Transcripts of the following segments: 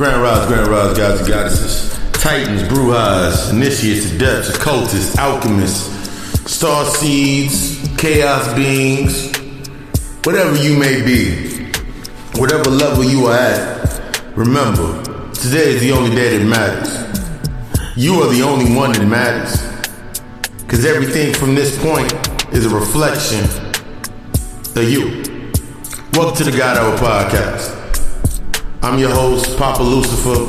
Grand Rise, guys and goddesses, titans, brujas, initiates, adepts, occultists, alchemists, star seeds, chaos beings, whatever you may be, whatever level you are at, remember, today is the only day that matters. You are the only one that matters. Because everything from this point is a reflection of you. Welcome to the God Hour Podcast. I'm your host, Papa Lucifer.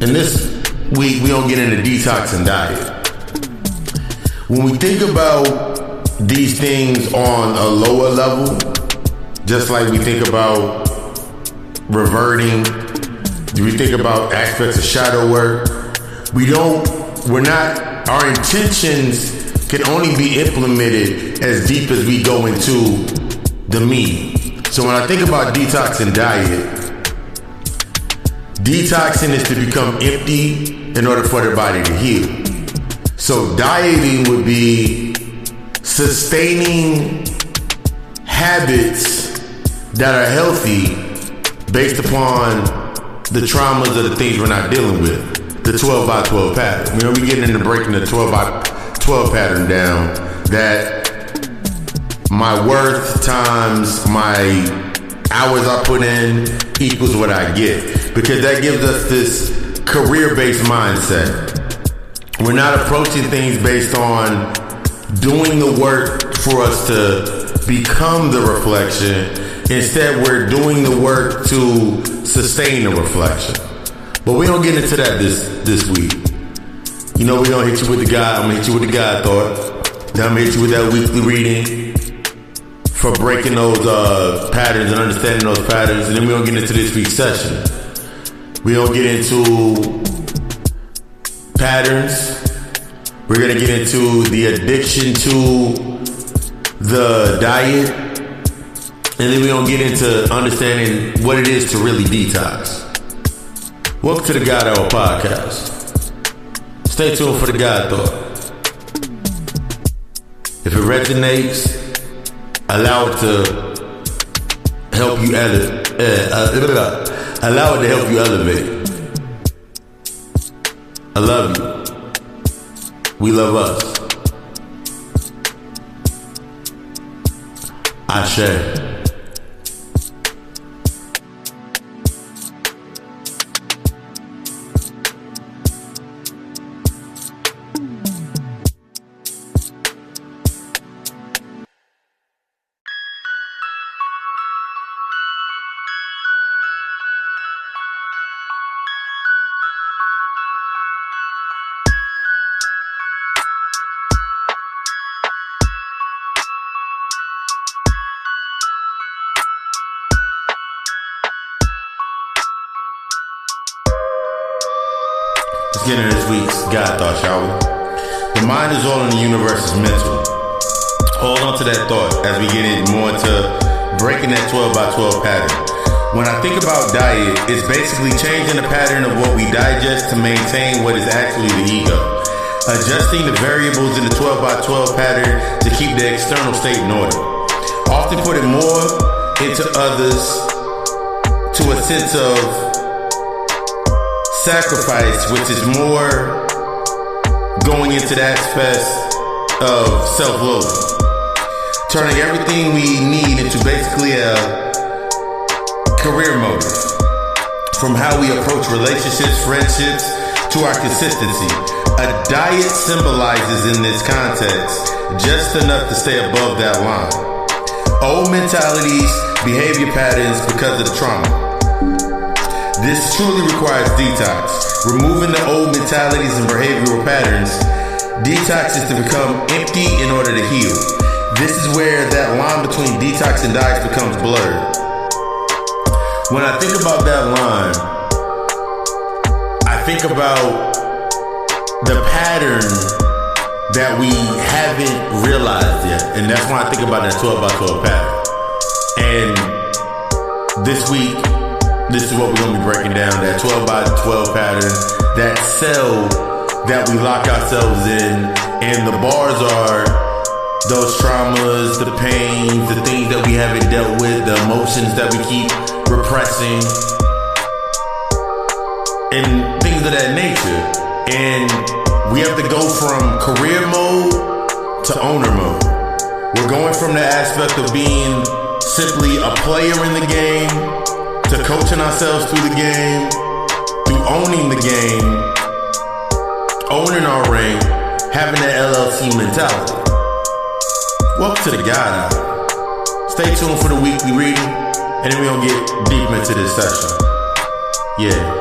And this week, we don't get into detox and diet. When we think about these things on a lower level, just like we think about reverting, we think about aspects of shadow work, our intentions can only be implemented as deep as we go into the meat. So when I think about detox and diet, detoxing is to become empty in order for the body to heal. So dieting would be sustaining habits that are healthy based upon the traumas of the things we're not dealing with. The 12 by 12 pattern. You know, we getting into breaking the 12 by 12 pattern down, that my worth times my hours I put in equals what I get. Because that gives us this career-based mindset. We're not approaching things based on doing the work for us to become the reflection. Instead, we're doing the work to sustain the reflection. But we don't get into that this week. You know, we're going to hit you with the God. I'm going to hit you with the God thought. Then I'm going to hit you with that weekly reading for breaking those patterns and understanding those patterns. And then we're going to get into this week's session. We're going to get into patterns. We're going to get into the addiction to the diet. And then we're going to get into understanding what it is to really detox. Welcome to the God Hour Podcast. Stay tuned for the God Thought. If it resonates, allow it to help you allow it to help you elevate. I love you. We love us. Ashe. Let's get into this week's God Thought, shall we? The mind is all in the universe is mental. Hold on to that thought as we get more into breaking that 12 by 12 pattern. When I think about diet, it's basically changing the pattern of what we digest to maintain what is actually the ego. Adjusting the variables in the 12 by 12 pattern to keep the external state in order. Often putting more into others to a sense of sacrifice, which is more going into the aspect of self-loathing. Turning everything we need into basically a career motive. From how we approach relationships, friendships, to our consistency. A diet symbolizes in this context just enough to stay above that line. Old mentalities, behavior patterns because of the trauma. This truly requires detox. Removing the old mentalities and behavioral patterns. Detox is to become empty in order to heal. This is where that line between detox and diet becomes blurred. When I think about that line, I think about the pattern that we haven't realized yet. And that's when I think about that 12 by 12 pattern. And this week, this is what we're going to be breaking down. That 12 by 12 pattern, that cell that we lock ourselves in. And the bars are those traumas, the pains, the things that we haven't dealt with, the emotions that we keep repressing. and things of that nature. And we have to go from career mode to owner mode. We're going from the aspect of being simply a player in the game to coaching ourselves through the game, through owning the game, owning our ring, having that LLC mentality. Welcome to the God Hour. Stay tuned for the weekly reading, and then we're gonna get deep into this session. Yeah.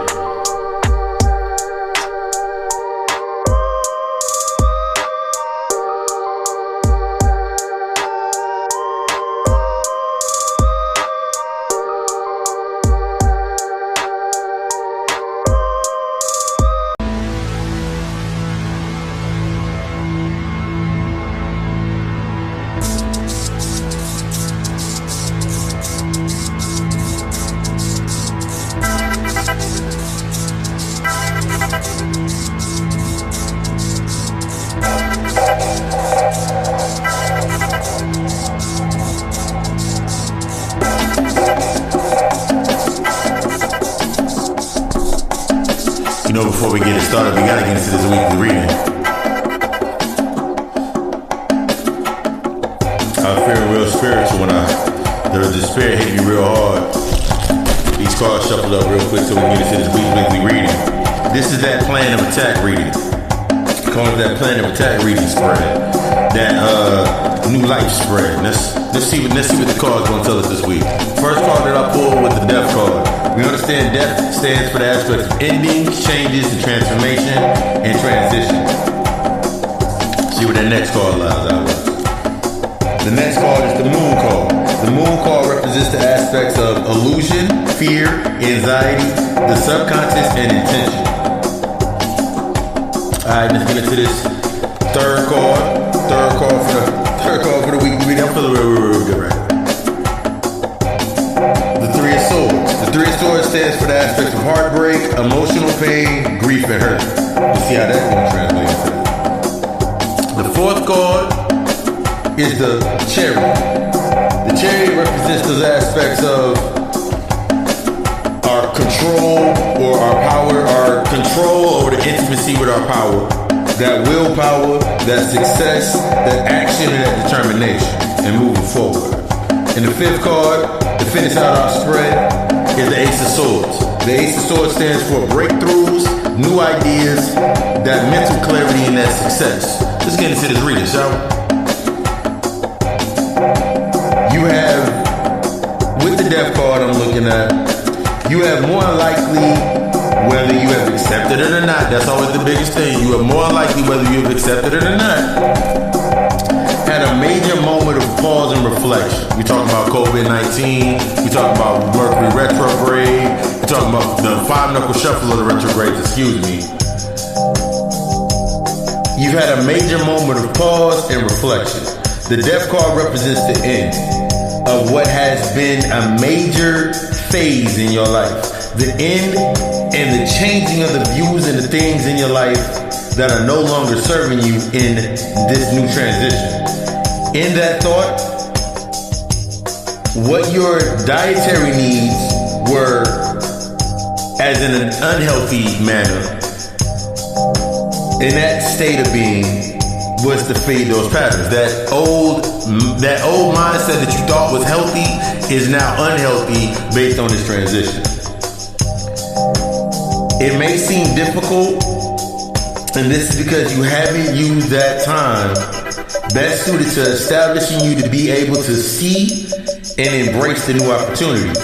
Before we get it started, we gotta get into this weekly reading. I was feeling real spiritual when the spirit hit me real hard. These cards shuffled up real quick so we can get into this weekly reading. This is that plan of attack reading. Call it that plan of attack reading spread. That new life spread. Let's see what the cards gonna tell us this week. First card that I pulled was the death card. We understand death stands for the aspect of endings, changes, and transformation and transition. See what that next card allows out with. The next card is the moon card. The moon card represents the aspects of illusion, fear, anxiety, the subconscious, and intention. Alright, let's get into this third card. Third card for the week. I'm feeling real good right now. The Three of Swords. The Three of Swords stands for the aspects of heartbreak, emotional pain, grief, and hurt. Let's see how that's going to translate into that. The fourth card is the Chariot. The Chariot represents those aspects of our control or our power, our control over the intimacy with our power, that willpower, that success, that action, and that determination, and moving forward. And the fifth card, to finish out our spread, is the Ace of Swords. The Ace of Swords stands for breakthroughs, new ideas, that mental clarity, and that success. Let's get into this reading, shall we? You have, with the death card I'm looking at, you have more likely whether you have accepted it or not. That's always the biggest thing. You are more likely whether you have accepted it or not. Had a major moment of pause and reflection. We talking about COVID-19. We talking about Mercury retrograde. We talking about the 5-knuckle shuffle of the retrogrades, excuse me. You've had a major moment of pause and reflection. The death card represents the end of what has been a major phase in your life. The end and the changing of the views and the things in your life that are no longer serving you in this new transition. In that thought, what your dietary needs were as in an unhealthy manner, in that state of being, was to fade those patterns. That old mindset that you thought was healthy is now unhealthy based on this transition. It may seem difficult, and this is because you haven't used that time best suited to establishing you to be able to see and embrace the new opportunities.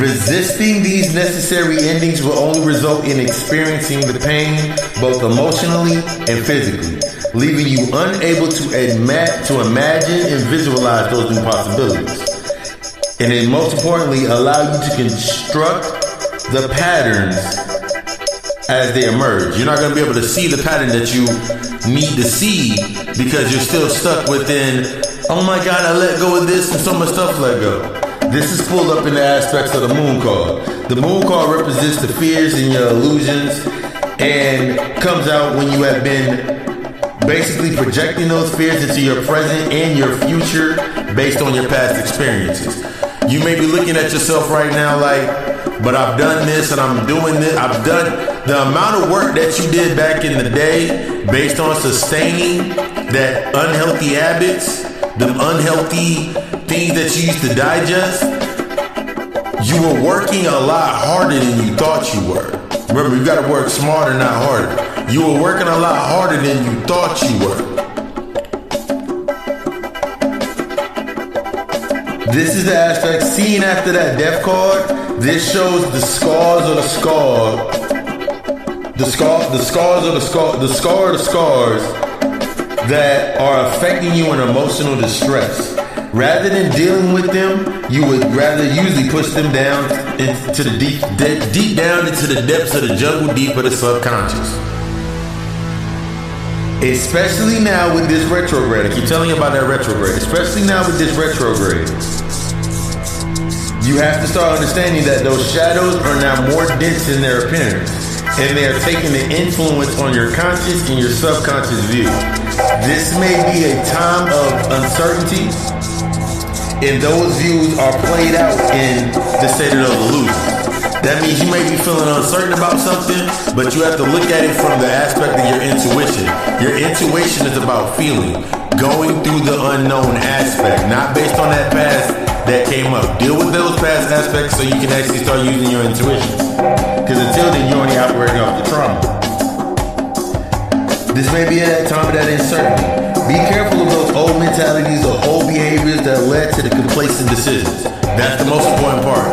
Resisting these necessary endings will only result in experiencing the pain both emotionally and physically, leaving you unable to imagine and visualize those new possibilities. And then most importantly, allow you to construct the patterns as they emerge. You're not going to be able to see the pattern that you need to see because you're still stuck within, oh my God, I let go of this and so much stuff let go. This is pulled up in the aspects of the moon card. The moon card represents the fears and your illusions and comes out when you have been basically projecting those fears into your present and your future based on your past experiences. You may be looking at yourself right now like, but I've done this and I'm doing this. I've done the amount of work that you did back in the day based on sustaining that unhealthy habits, them unhealthy things that you used to digest. You were working a lot harder than you thought you were. Remember, you gotta work smarter, not harder. You were working a lot harder than you thought you were. This is the aspect seen after that death card. This shows the scars or the scar. The scars that are affecting you in emotional distress. Rather than dealing with them, you would rather usually push them down into the deep down into the depths of the jungle, deep of the subconscious. Especially now with this retrograde. I keep telling you about that retrograde. Especially now with this retrograde. You have to start understanding that those shadows are now more dense in their appearance. And they are taking the influence on your conscious and your subconscious view. This may be a time of uncertainty. And those views are played out in the state of illusion. That means you may be feeling uncertain about something, but you have to look at it from the aspect of your intuition. Your intuition is about feeling, going through the unknown aspect, not based on that past that came up. Deal with those past aspects so you can actually start using your intuition. Because until then, you're only operating off the trauma. This may be at that time of that uncertainty. Be careful of those old mentalities or old behaviors that led to the complacent decisions. That's the most important part.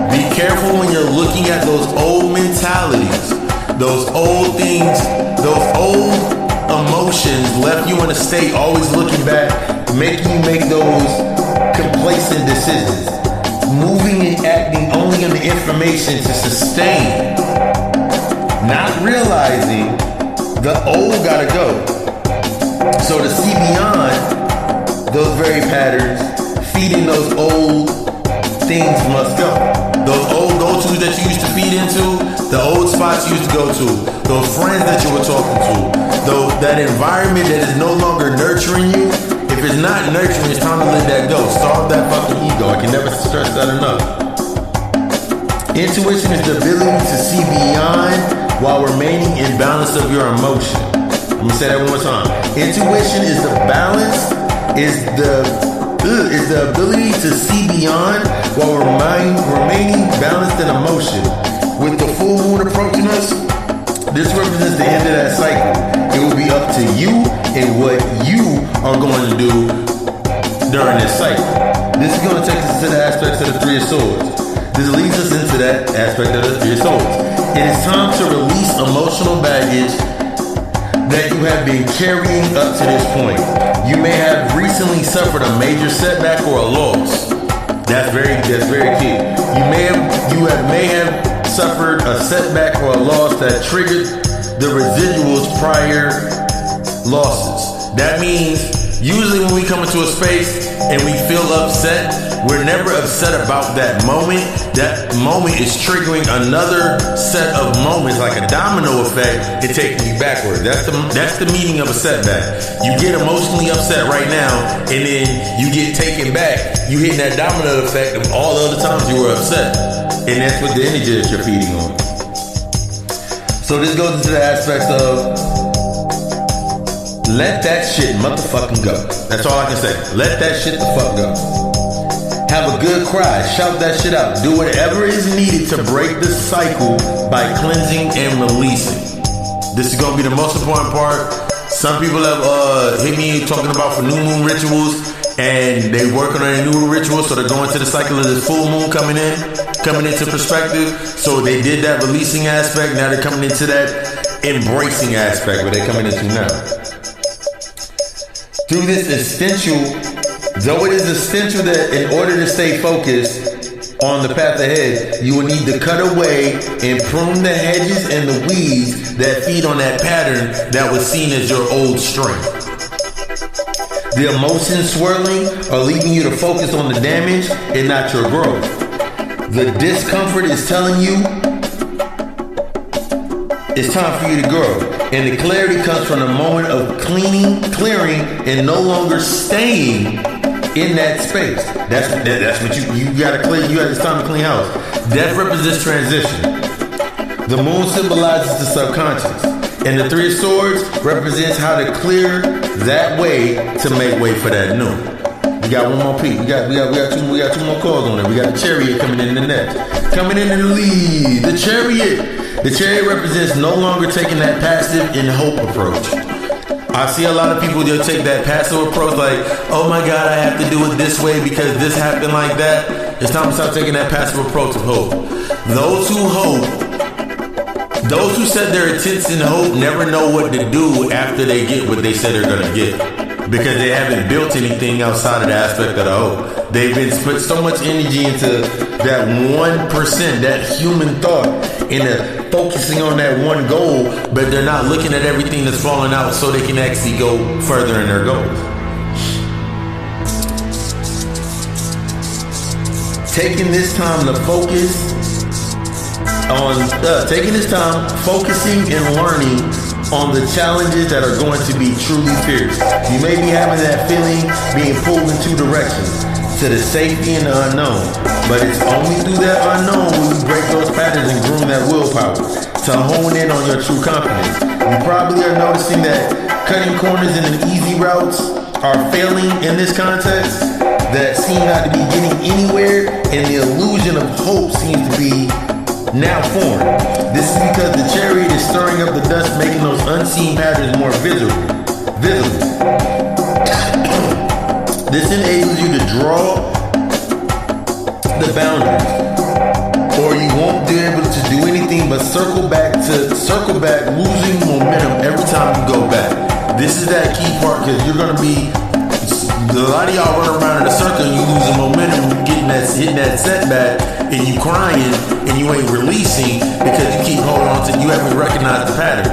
Be careful when you're looking at those old mentalities, those old things, those old emotions left you in a state always looking back, making you make those complacent decisions. Moving and acting only on the information to sustain. Not realizing the old gotta go. So to see beyond those very patterns, feeding those old things must go. Those old go-tos that you used to feed into, the old spots you used to go to, those friends that you were talking to, that environment that is no longer nurturing you. If it's not nurturing, it's time to let that go. Solve that fucking ego. I can never stress that enough. Intuition is the ability to see beyond while remaining in balance of your emotion. Let me say that one more time. Intuition is the balance, is the ability to see beyond while remaining balanced in emotion. With the full moon approaching us, this represents the end of that cycle. It will be up to you and what you are going to do during this cycle. This is going to take us to the aspects of the Three of Swords. This leads us into that aspect of the Three of Swords. It is time to release emotional baggage that you have been carrying up to this point. You may have recently suffered a major setback or a loss. That's very key. You may have suffered a setback or a loss that triggered the residuals prior losses. That means usually when we come into a space and we feel upset, we're never upset about that moment. That moment is triggering another set of moments, like a domino effect, and taking you backward. That's the meaning of a setback. You get emotionally upset right now, and then you get taken back. You hit that domino effect of all the other times you were upset. And that's what the energy that you're feeding on. So this goes into the aspects of let that shit motherfucking go. That's all I can say. Let that shit the fuck go. Have a good cry. Shout that shit out. Do whatever is needed to break the cycle by cleansing and releasing. This is going to be the most important part. Some people have hit me talking about for new moon rituals, and they working on a new ritual, so they're going to the cycle of this full moon coming into perspective. So they did that releasing aspect. Now they're coming into that embracing aspect, where they're coming into now. Through this essential, though it is essential that in order to stay focused on the path ahead, you will need to cut away and prune the hedges and the weeds that feed on that pattern that was seen as your old strength. The emotions swirling are leaving you to focus on the damage and not your growth. The discomfort is telling you it's time for you to grow. And the clarity comes from the moment of clearing, and no longer staying in that space. That's what you gotta clean. You got it's time to clean house. Death represents transition. The moon symbolizes the subconscious, and the Three of Swords represents how to clear that way to make way for that new. We got one more piece. We got two more calls on it. We got the Chariot coming in the next. Coming in the lead, the Chariot. The Chariot represents no longer taking that passive and hope approach. I see a lot of people, they'll take that passive approach like, oh my God, I have to do it this way because this happened like that. It's time to stop taking that passive approach of hope. Those who set their intents in hope never know what to do after they get what they said they're going to get. Because they haven't built anything outside of the aspect of the hope. They've been put so much energy into that 1%, that human thought, into focusing on that one goal, but they're not looking at everything that's falling out so they can actually go further in their goals. Taking this time to focus on, focusing and learning on the challenges that are going to be truly fierce. You may be having that feeling being pulled in two directions, to the safety and the unknown. But it's only through that unknown when you break those patterns and groom that willpower to hone in on your true confidence. You probably are noticing that cutting corners in an easy routes are failing in this context, that seem not to be getting anywhere, and the illusion of hope seems to be now formed. This is because the Chariot is stirring up the dust, making those unseen patterns more visible. This enables you to draw the boundaries, or you won't be able to do anything but circle back, losing momentum every time you go back. This is that key part, because you're going to be, a lot of y'all run around in a circle and you losing momentum, hitting that setback, and you crying and you ain't releasing because you keep holding on to, you haven't recognized the pattern.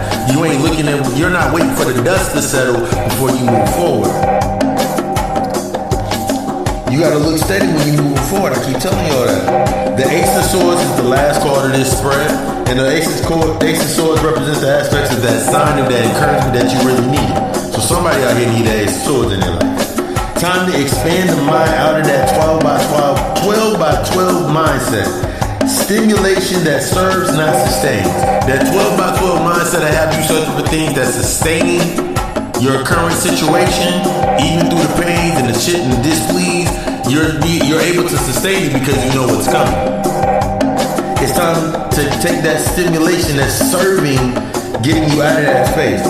You're not waiting for the dust to settle before you move forward. You gotta look steady when you move forward. I keep telling you all that. The Ace of Swords is the last card of this spread, and the Ace of Swords represents the aspects of that sign of that encouragement that you really need. So somebody out here need the Ace of Swords in their life. Time to expand the mind out of that 12 by 12 mindset. Stimulation that serves, not sustains. That 12 by 12 mindset that have you searching for things that's sustaining your current situation, even through the pains and the shit and the displease, you're able to sustain it because you know what's coming. It's time to take that stimulation that's serving, getting you out of that space.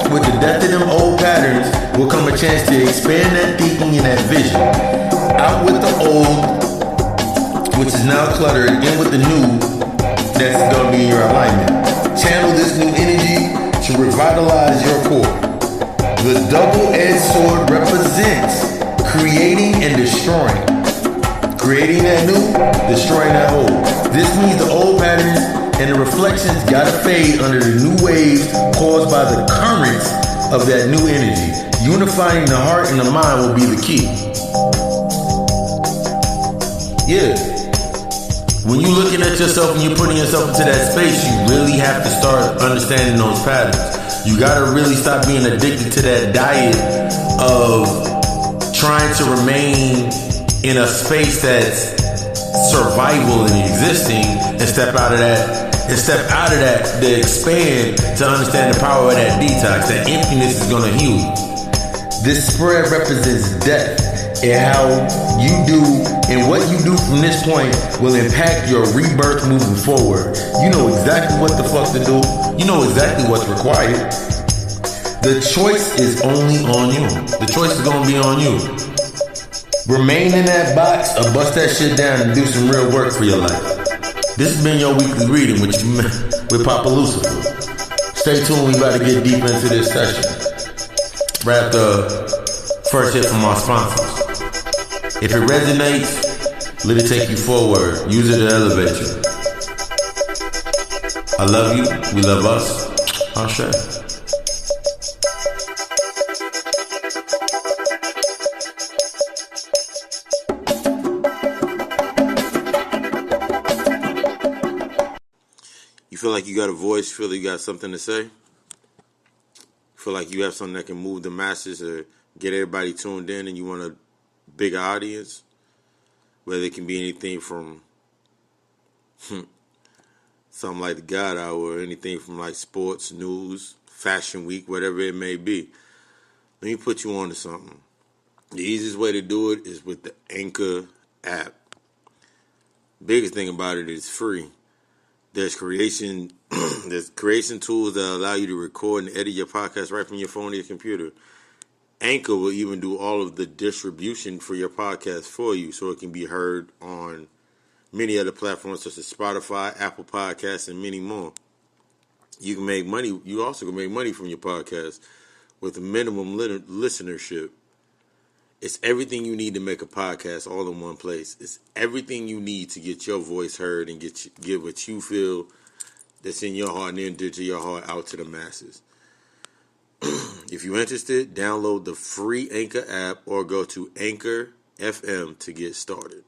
With the death of them old patterns will come a chance to expand that thinking and that vision. Out with the old, which is now cluttered, in with the new that's going to be in your alignment. Channel this new energy to revitalize your core. The double-edged sword represents creating and destroying. Creating that new, destroying that old. This means the old patterns and the reflections gotta fade under the new waves caused by the currents of that new energy. Unifying the heart and the mind will be the key. Yeah. When you're looking at yourself and you're putting yourself into that space, you really have to start understanding those patterns. You gotta really stop being addicted to that diet of trying to remain in a space that's survival and existing, and step out of that to expand, to understand the power of that detox. That emptiness is gonna heal you. This spread represents death, and how you do and what you do from this point will impact your rebirth moving forward. You know exactly what the fuck to do. You know exactly what's required. The choice is only on you. The choice is gonna be on you. Remain in that box or bust that shit down and do some real work for your life. This has been your weekly reading with Papa Lucifer. Stay tuned, we about to get deep into this session. Right after first hit from our sponsors. If it resonates, let it take you forward. Use it to elevate you. I love you. We love us. I'll share. You feel like you got a voice, feel like you got something to say? Feel like you have something that can move the masses or get everybody tuned in, and you want to bigger audience, whether it can be anything from something like the God Hour or anything from like sports, news, fashion week, whatever it may be. Let me put you on to something. The easiest way to do it is with the Anchor app. Biggest thing about it is free. There's creation tools that allow you to record and edit your podcast right from your phone or your computer. Anchor will even do all of the distribution for your podcast for you, so it can be heard on many other platforms such as Spotify, Apple Podcasts, and many more. You can make money. You also can make money from your podcast with minimum listenership. It's everything you need to make a podcast all in one place. It's everything you need to get your voice heard and get what you feel that's in your heart and enter to your heart out to the masses. If you're interested, download the free Anchor app or go to Anchor FM to get started.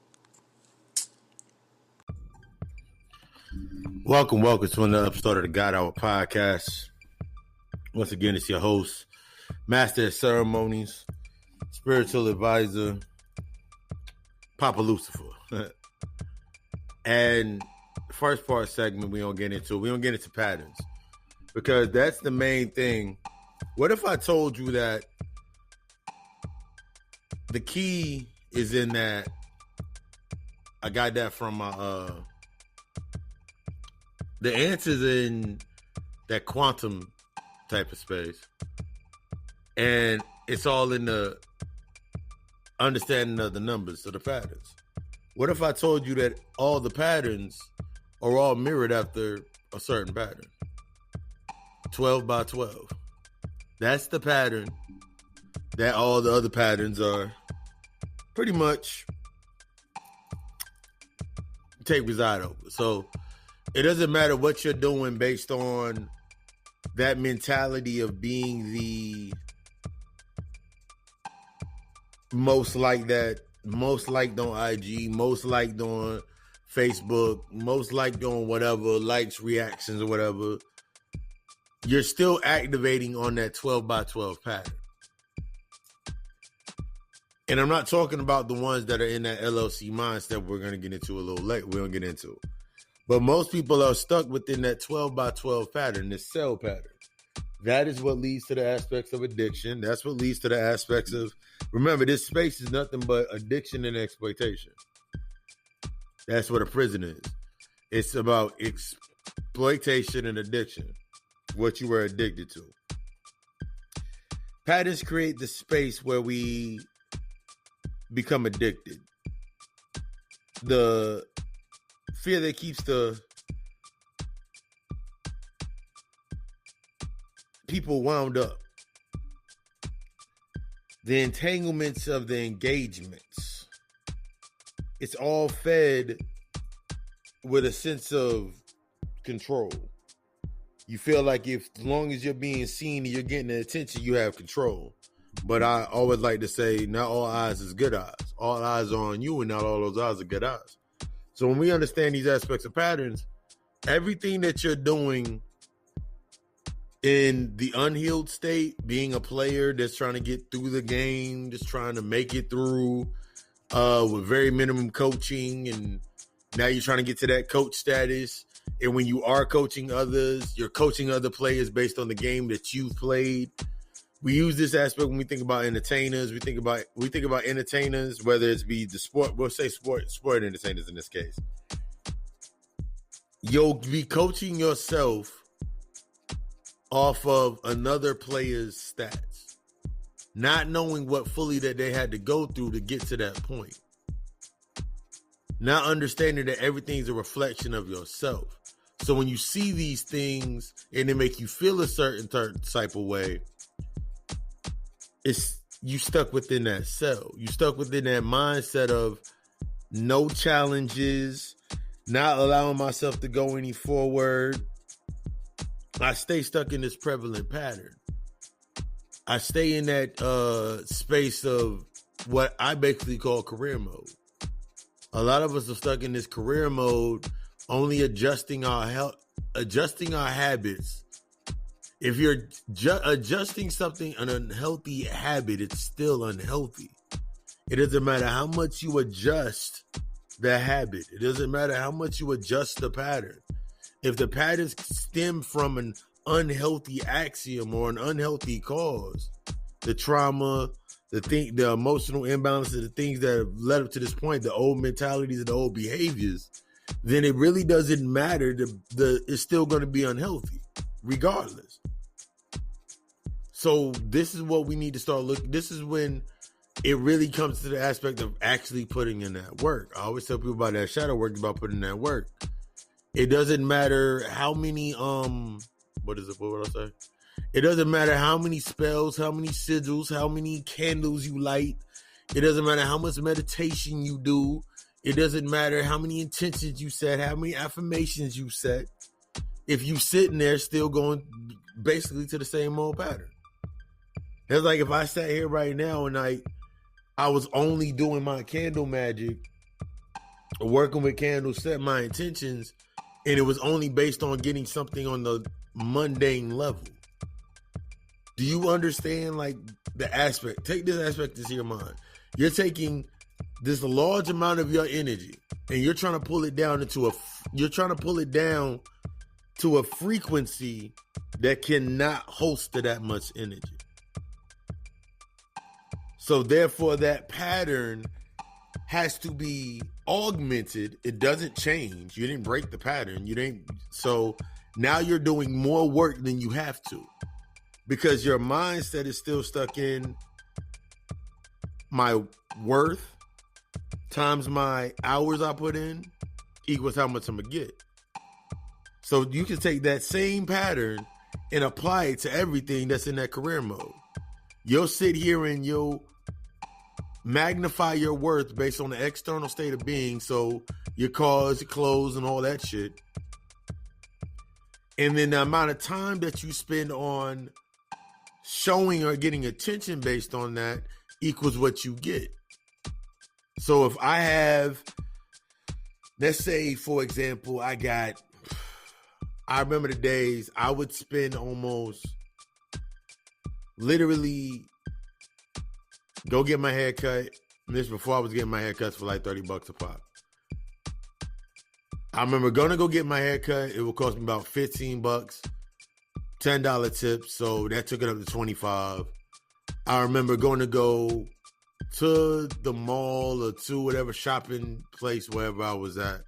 Welcome to another episode of the God Hour podcast. Once again, it's your host, Master of Ceremonies, Spiritual Advisor, Papa Lucifer. And the first part segment we don't get into patterns, because that's the main thing. What if I told you that the key is in that? I got that from my the answer's in that quantum type of space, and it's all in the understanding of the numbers of the patterns. What if I told you that all the patterns are all mirrored after a certain pattern? 12 by 12. That's the pattern that all the other patterns are pretty much reside over. So it doesn't matter what you're doing based on that mentality of being the most liked on IG, most liked on Facebook, most liked on whatever, likes, reactions, or whatever. You're still activating on that 12 by 12 pattern. And I'm not talking about the ones that are in that LLC mindset we're going to get into a little later. We don't get into it. But most people are stuck within that 12 by 12 pattern, this cell pattern. That is what leads to the aspects of addiction. That's what leads to the aspects of, remember, this space is nothing but addiction and exploitation. That's what a prison is. It's about exploitation and addiction, what you were addicted to. Patterns create the space where we become addicted. The fear that keeps the people wound up. The entanglements of the engagements. It's all fed with a sense of control. You feel like as long as you're being seen and you're getting the attention, you have control. But I always like to say, not all eyes is good eyes. All eyes are on you, and not all those eyes are good eyes. So when we understand these aspects of patterns, everything that you're doing in the unhealed state, being a player that's trying to get through the game, just trying to make it through with very minimum coaching, and now you're trying to get to that coach status. And when you are coaching others, you're coaching other players based on the game that you've played. We use this aspect when we think about entertainers. We think about entertainers, whether it's be the sport, we'll say sport entertainers in this case. You'll be coaching yourself off of another player's stats, not knowing what fully that they had to go through to get to that point. Not understanding that everything's a reflection of yourself. So when you see these things and they make you feel a certain type of way, it's you stuck within that cell. You stuck within that mindset of no challenges, not allowing myself to go any forward. I stay stuck in this prevalent pattern. I stay in that space of what I basically call career mode. A lot of us are stuck in this career mode, only adjusting our habits. If you're adjusting something, an unhealthy habit, it's still unhealthy. It doesn't matter how much you adjust the habit. It doesn't matter how much you adjust the pattern. If the patterns stem from an unhealthy axiom or an unhealthy cause, the trauma, the emotional imbalances, the things that have led up to this point, the old mentalities and the old behaviors, then it really doesn't matter. It's still going to be unhealthy, regardless. So this is what we need to start looking. This is when it really comes to the aspect of actually putting in that work. I always tell people about that shadow work, about putting in that work. It doesn't matter how many, what would I say? It doesn't matter how many spells, how many sigils, how many candles you light. It doesn't matter how much meditation you do. It doesn't matter how many intentions you set, how many affirmations you set. If you sitting there still going basically to the same old pattern. It's like if I sat here right now and I was only doing my candle magic, working with candles, set my intentions, and it was only based on getting something on the mundane level. Do you understand like the aspect? Take this aspect into your mind. You're taking this large amount of your energy and you're trying to pull it down to a frequency that cannot host to that much energy. So therefore that pattern has to be augmented. It doesn't change. You didn't break the pattern. So now you're doing more work than you have to because your mindset is still stuck in my worth times my hours I put in equals how much I'm going to get. So you can take that same pattern and apply it to everything that's in that career mode. You'll sit here and you'll magnify your worth based on the external state of being. So your cars, your clothes, and all that shit. And then the amount of time that you spend on showing or getting attention based on that equals what you get. So if I have, let's say, for example, I remember the days I would spend almost literally go get my hair cut. And this before I was getting my hair cuts for like $30 a pop. I remember going to go get my hair cut. It would cost me about $15, $10 tip. So that took it up to $25. I remember going to go to the mall or to whatever shopping place, wherever I was at,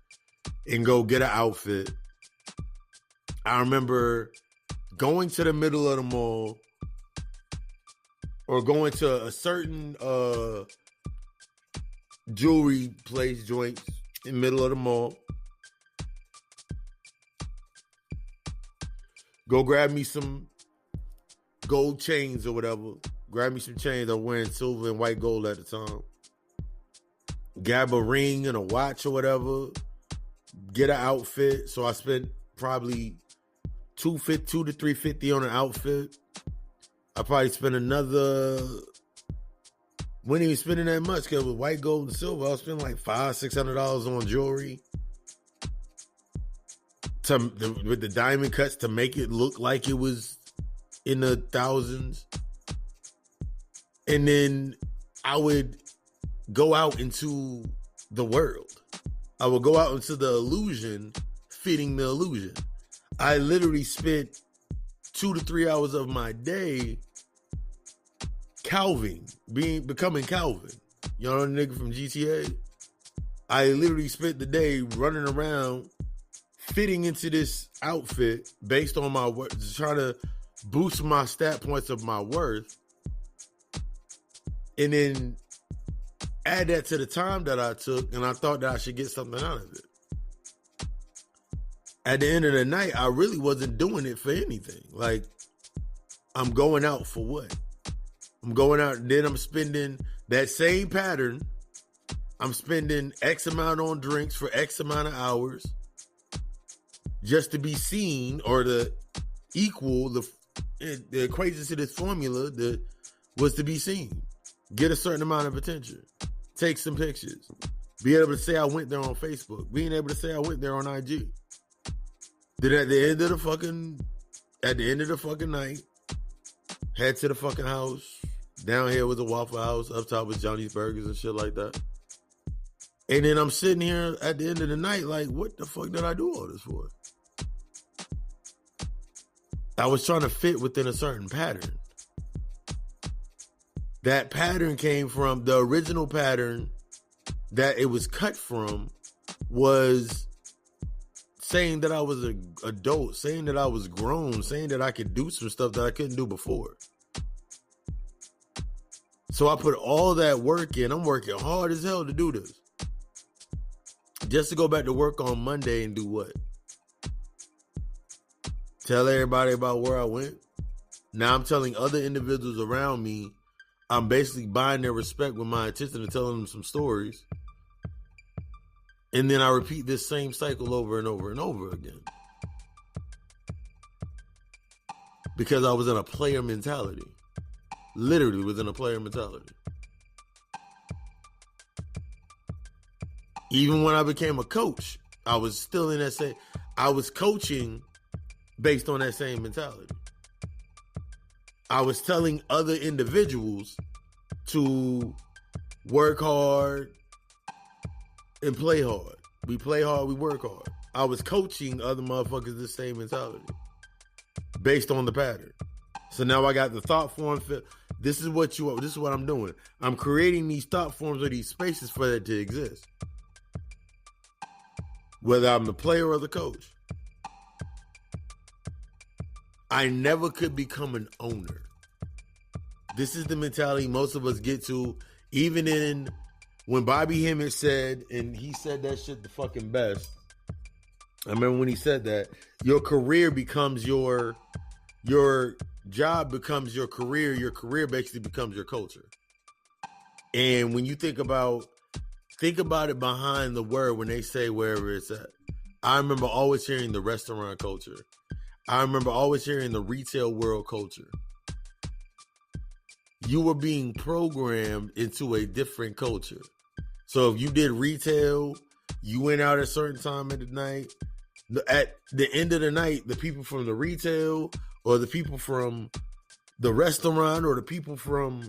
and go get an outfit. I remember going to the middle of the mall or going to a certain jewelry place joint in the middle of the mall. Go grab me some gold chains or whatever. Grab me some chains. I'm wearing silver and white gold at the time. Grab a ring and a watch or whatever. Get an outfit. So I spent probably $200 to $350 on an outfit. I probably spent another, wasn't even spending that much because with white gold and silver, I was spending like $500-$600 on jewelry. With the diamond cuts to make it look like it was in the thousands. And then I would go out into the world. I would go out into the illusion, fitting the illusion. I literally spent 2 to 3 hours of my day becoming Calvin. You know the nigga from GTA? I literally spent the day running around fitting into this outfit based on my worth, trying to boost my stat points of my worth, and then add that to the time that I took, and I thought that I should get something out of it. At the end of the night, I really wasn't doing it for anything. Like, I'm going out for what? I'm going out, and then I'm spending that same pattern. I'm spending X amount on drinks for X amount of hours just to be seen, or to equal the equation to this formula that was to be seen. Get a certain amount of attention. Take some pictures. Be able to say I went there on Facebook. Being able to say I went there on IG. Then at the end of the fucking night, head to the fucking house, Down here was a Waffle House. Up top was Johnny's Burgers and shit like that. And then I'm sitting here at the end of the night like, what the fuck did I do all this for? I was trying to fit within a certain pattern. That pattern came from the original pattern that it was cut from was saying that I was an adult, saying that I was grown, saying that I could do some stuff that I couldn't do before. So I put all that work in. I'm working hard as hell to do this. Just to go back to work on Monday and do what? Tell everybody about where I went. Now I'm telling other individuals around me, I'm basically buying their respect with my attention and telling them some stories. And then I repeat this same cycle over and over and over again. Because I was in a player mentality. Literally was in a player mentality. Even when I became a coach, I was still in that same, I was coaching based on that same mentality. I was telling other individuals to work hard and play hard. We play hard, we work hard. I was coaching other motherfuckers the same mentality based on the pattern. So now I got the thought form. This is what I'm doing. I'm creating these thought forms or these spaces for that to exist. Whether I'm the player or the coach. I never could become an owner. This is the mentality most of us get to, even in when Bobby Hemmett said, and he said that shit the fucking best. I remember when he said that, your career becomes your job becomes your career basically becomes your culture. And when you think about it behind the word when they say wherever it's at. I remember always hearing the restaurant culture. I remember always hearing the retail world culture. You were being programmed into a different culture. So if you did retail, you went out at a certain time of the night. At the end of the night, the people from the retail or the people from the restaurant or the people from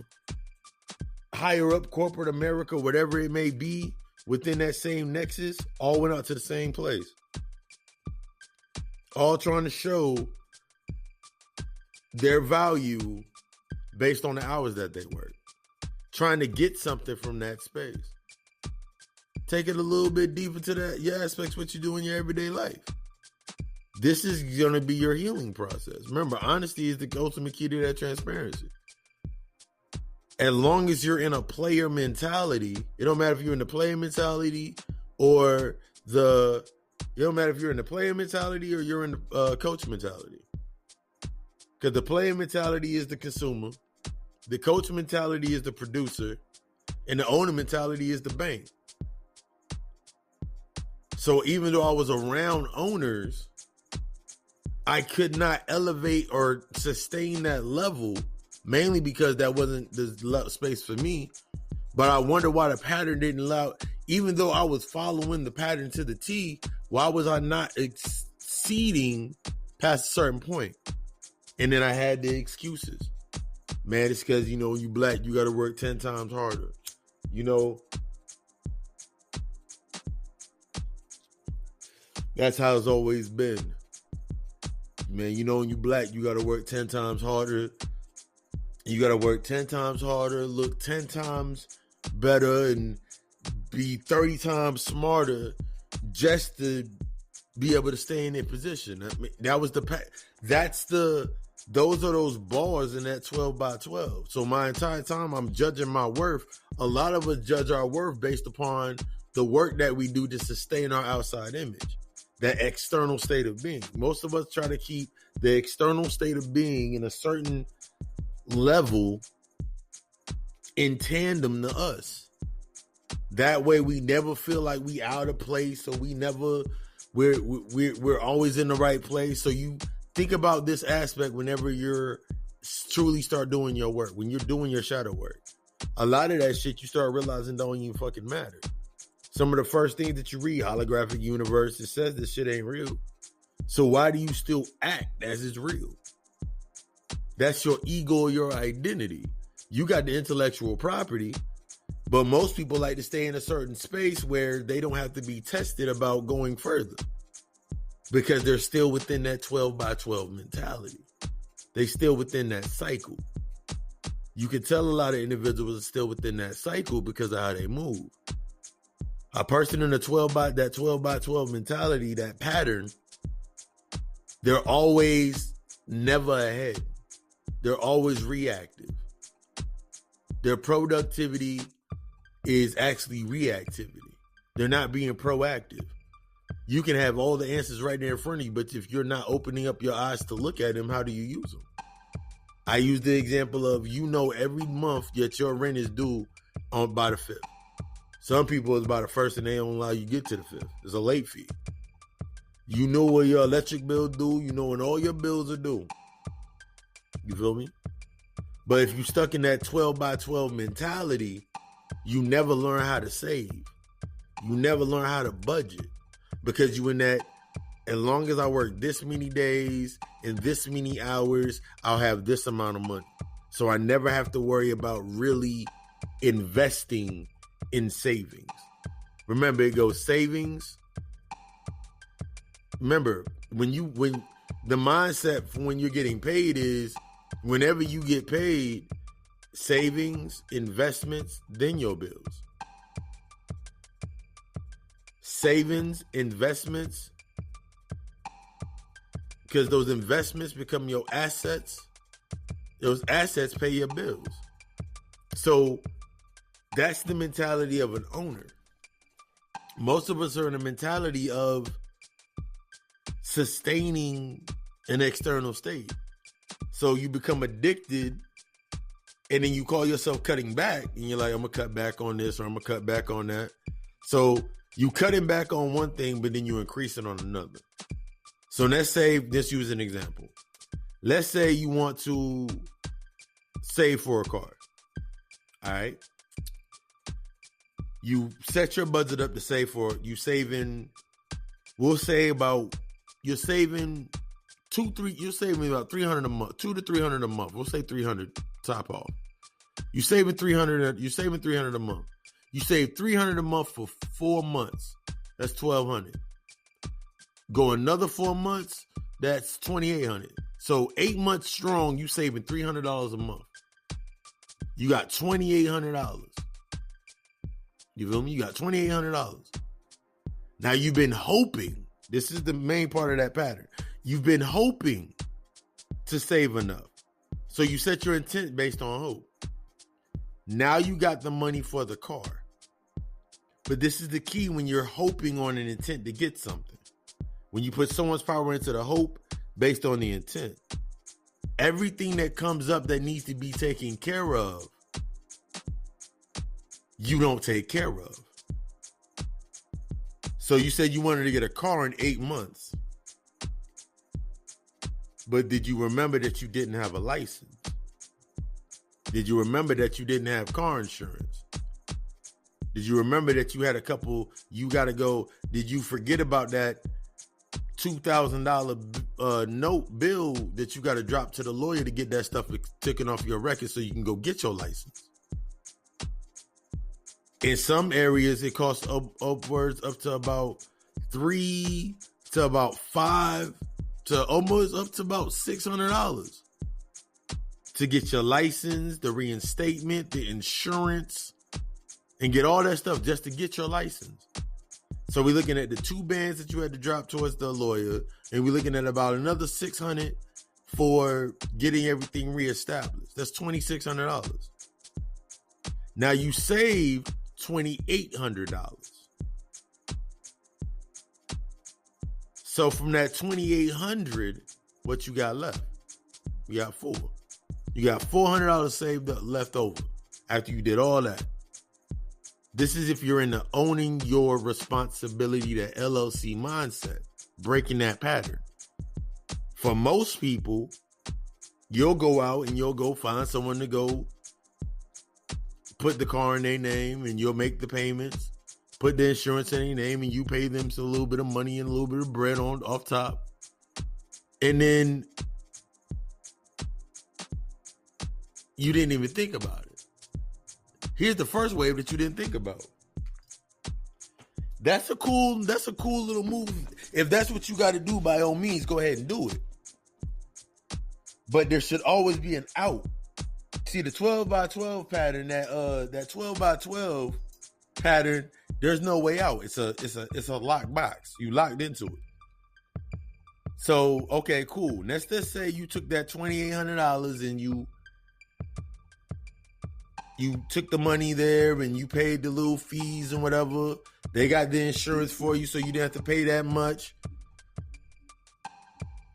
higher up corporate America, whatever it may be, within that same nexus, all went out to the same place. All trying to show their value based on the hours that they work. Trying to get something from that space. Take it a little bit deeper to that, your aspects, what you do in your everyday life. This is going to be your healing process. Remember, honesty is the ultimate key to that transparency. As long as you're in a player mentality, it don't matter if you're in the player mentality or it don't matter if you're in the player mentality or you're in the coach mentality. Because the player mentality is the consumer, the coach mentality is the producer, and the owner mentality is the bank. So even though I was around owners, I could not elevate or sustain that level, mainly because that wasn't the space for me. But I wonder why the pattern didn't allow, even though I was following the pattern to the T, why was I not exceeding past a certain point? And then I had the excuses. Man, it's because, when you black, you got to work 10 times harder. That's how it's always been. Man, when you black, you got to work 10 times harder. You got to work 10 times harder, look 10 times better, and be 30 times smarter just to be able to stay in their position. That was those are those bars in that 12 by 12. So my entire time I'm judging my worth. A lot of us judge our worth based upon the work that we do to sustain our outside image, that external state of being. Most of us try to keep the external state of being in a certain level in tandem to us. That way we never feel like we out of place, or we're always in the right place. So you think about this aspect whenever you're truly start doing your work, when you're doing your shadow work. A lot of that shit you start realizing don't even fucking matter. Some of the first things that you read, holographic universe, it says this shit ain't real. So why do you still act as it's real? That's your ego, your identity. You got the intellectual property, but most people like to stay in a certain space where they don't have to be tested about going further because they're still within that 12 by 12 mentality. They still within that cycle. You can tell a lot of individuals are still within that cycle because of how they move. A person in that 12 by 12 mentality, that pattern, they're always never ahead. They're always reactive. Their productivity is actually reactivity. They're not being proactive. You can have all the answers right there in front of you, but if you're not opening up your eyes to look at them, how do you use them? I use the example of, every month that your rent is due by the 5th. Some people it's by the 1st and they don't allow you to get to the 5th. It's a late fee. You know what your electric bill due. You know when all your bills are due. You feel me? But if you're stuck in that 12 by 12 mentality, you never learn how to save. You never learn how to budget because you in that, as long as I work this many days and this many hours, I'll have this amount of money. So I never have to worry about really investing in savings. Remember, it goes savings. Remember, when the mindset for when you're getting paid is whenever you get paid, savings, investments, then your bills. Savings, investments, because those investments become your assets. Those assets pay your bills. So that's the mentality of an owner. Most of us are in a mentality of sustaining an external state. So you become addicted and then you call yourself cutting back and you're like, I'm going to cut back on this or I'm going to cut back on that. So you cutting back on one thing, but then you increase it on another. So let's say, let's use an example. Let's say you want to save for a car. All right. You set your budget up to save for it. You're saving about about 300 a month, 200 to 300 a month. We'll say 300 top off. You're saving 300 a month. You save 300 a month for 4 months. That's 1,200. Go another 4 months, that's 2,800. So 8 months strong, you saving $300 a month. You got $2,800. You feel me? You got $2,800. Now you've been hoping. This is the main part of that pattern. You've been hoping to save enough. So you set your intent based on hope. Now you got the money for the car. But this is the key when you're hoping on an intent to get something. When you put someone's power into the hope based on the intent, everything that comes up that needs to be taken care of, you don't take care of. So you said you wanted to get a car in 8 months. But did you remember that you didn't have a license? Did you remember that you didn't have car insurance? Did you remember that you had a couple, you got to go, did you forget about that $2,000 note bill that you got to drop to the lawyer to get that stuff taken off your record so you can go get your license? In some areas, it costs upwards up to about $3 to about $5 to almost up to about $600 to get your license, the reinstatement, the insurance, and get all that stuff just to get your license. So we're looking at the 2 bands that you had to drop towards the lawyer, and we're looking at about another $600 for getting everything reestablished. That's $2,600. Now you saved $2,800. So from that $2,800, what you got left? You got $4. You got $400 saved up left over after you did all that. This is if you're in the owning your responsibility, the LLC mindset, breaking that pattern. For most people, you'll go out and you'll go find someone to go put the car in their name and you'll make the payments, put the insurance in their name and you pay them a little bit of money and a little bit of bread on off top. And then You didn't even think about it. Here's the first wave that you didn't think about. That's a cool little move. If that's what you got to do, by all means, go ahead and do it. But there should always be an out. See, the 12 by 12 pattern, that 12 by 12 pattern, there's no way out. It's a locked box. You locked into it. So, okay, cool. Let's just say you took that $2,800 and you took the money there and you paid the little fees and whatever. They got the insurance for you so you didn't have to pay that much.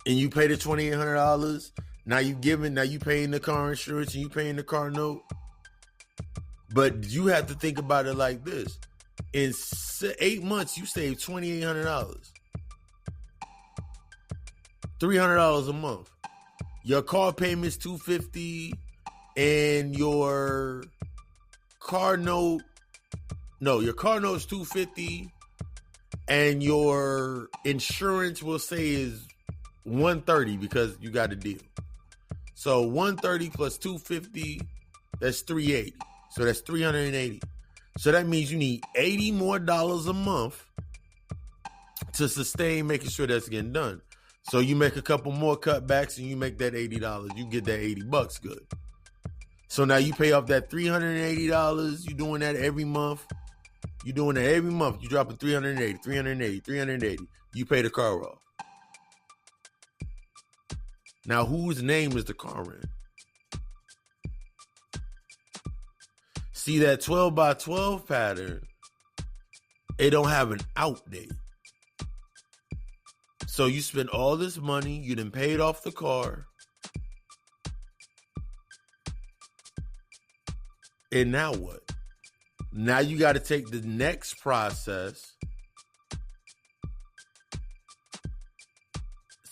And you pay the $2,800. Now you paying the car insurance and you paying the car note. But you have to think about it like this. In 8 months, you saved $2,800. $300 a month. Your car payment's $250 and your car note's $250 and your insurance we'll say is $130 because you got a deal. So $130 plus $250, that's $380. So that's $380. So that means you need $80 more a month to sustain making sure that's getting done. So you make a couple more cutbacks and you make that $80. You get that $80 good. So now you pay off that $380. You're doing that every month. You're doing that every month. You're dropping $380. You pay the car off. Now, whose name is the car in? See, that 12 by 12 pattern, it don't have an out date. So you spend all this money, you done paid off the car, and now what? Now you got to take the next process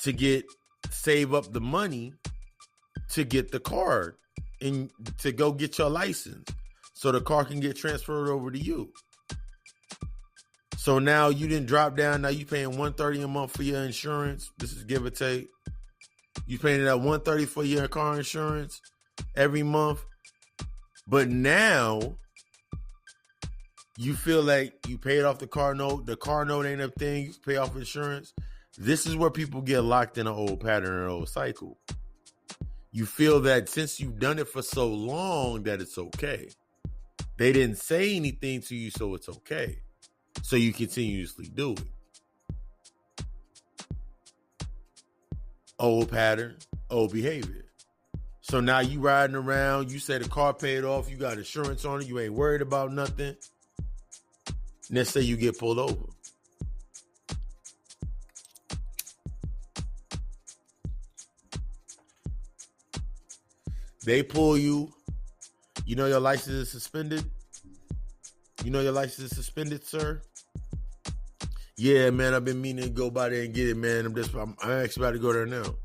to save up the money to get the card and to go get your license so the car can get transferred over to you. So now you didn't drop down. Now you paying $130 a month for your insurance. This is give or take. You paying that $130 for your car insurance every month. But now you feel like you paid off the car note. The car note ain't a thing. You pay off insurance. This is where people get locked in an old pattern, an old cycle. You feel that since you've done it for so long that it's okay. They didn't say anything to you, so it's okay. So you continuously do it. Old pattern, old behavior. So now you riding around, you say the car paid off, you got insurance on it, you ain't worried about nothing. Let's say you get pulled over. They pull you. You know your license is suspended? You know your license is suspended, sir? Yeah, man, I've been meaning to go by there and get it, man. I'm actually about to go there now.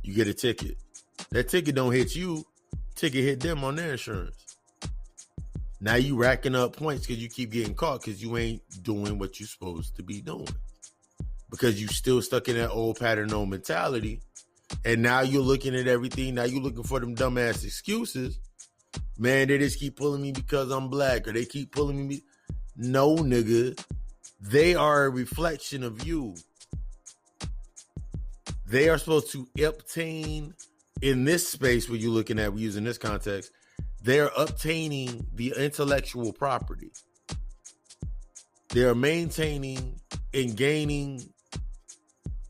You get a ticket. That ticket don't hit you. Ticket hit them on their insurance. Now you racking up points because you keep getting caught because you ain't doing what you're supposed to be doing. Because you still stuck in that old pattern, old mentality. And now you're looking at everything. Now you're looking for them dumbass excuses. Man, they just keep pulling me because I'm black, or they keep pulling me. No, nigga. They are a reflection of you. They are supposed to obtain, in this space where you're looking at, we're using this context, they're obtaining the intellectual property. They're maintaining and gaining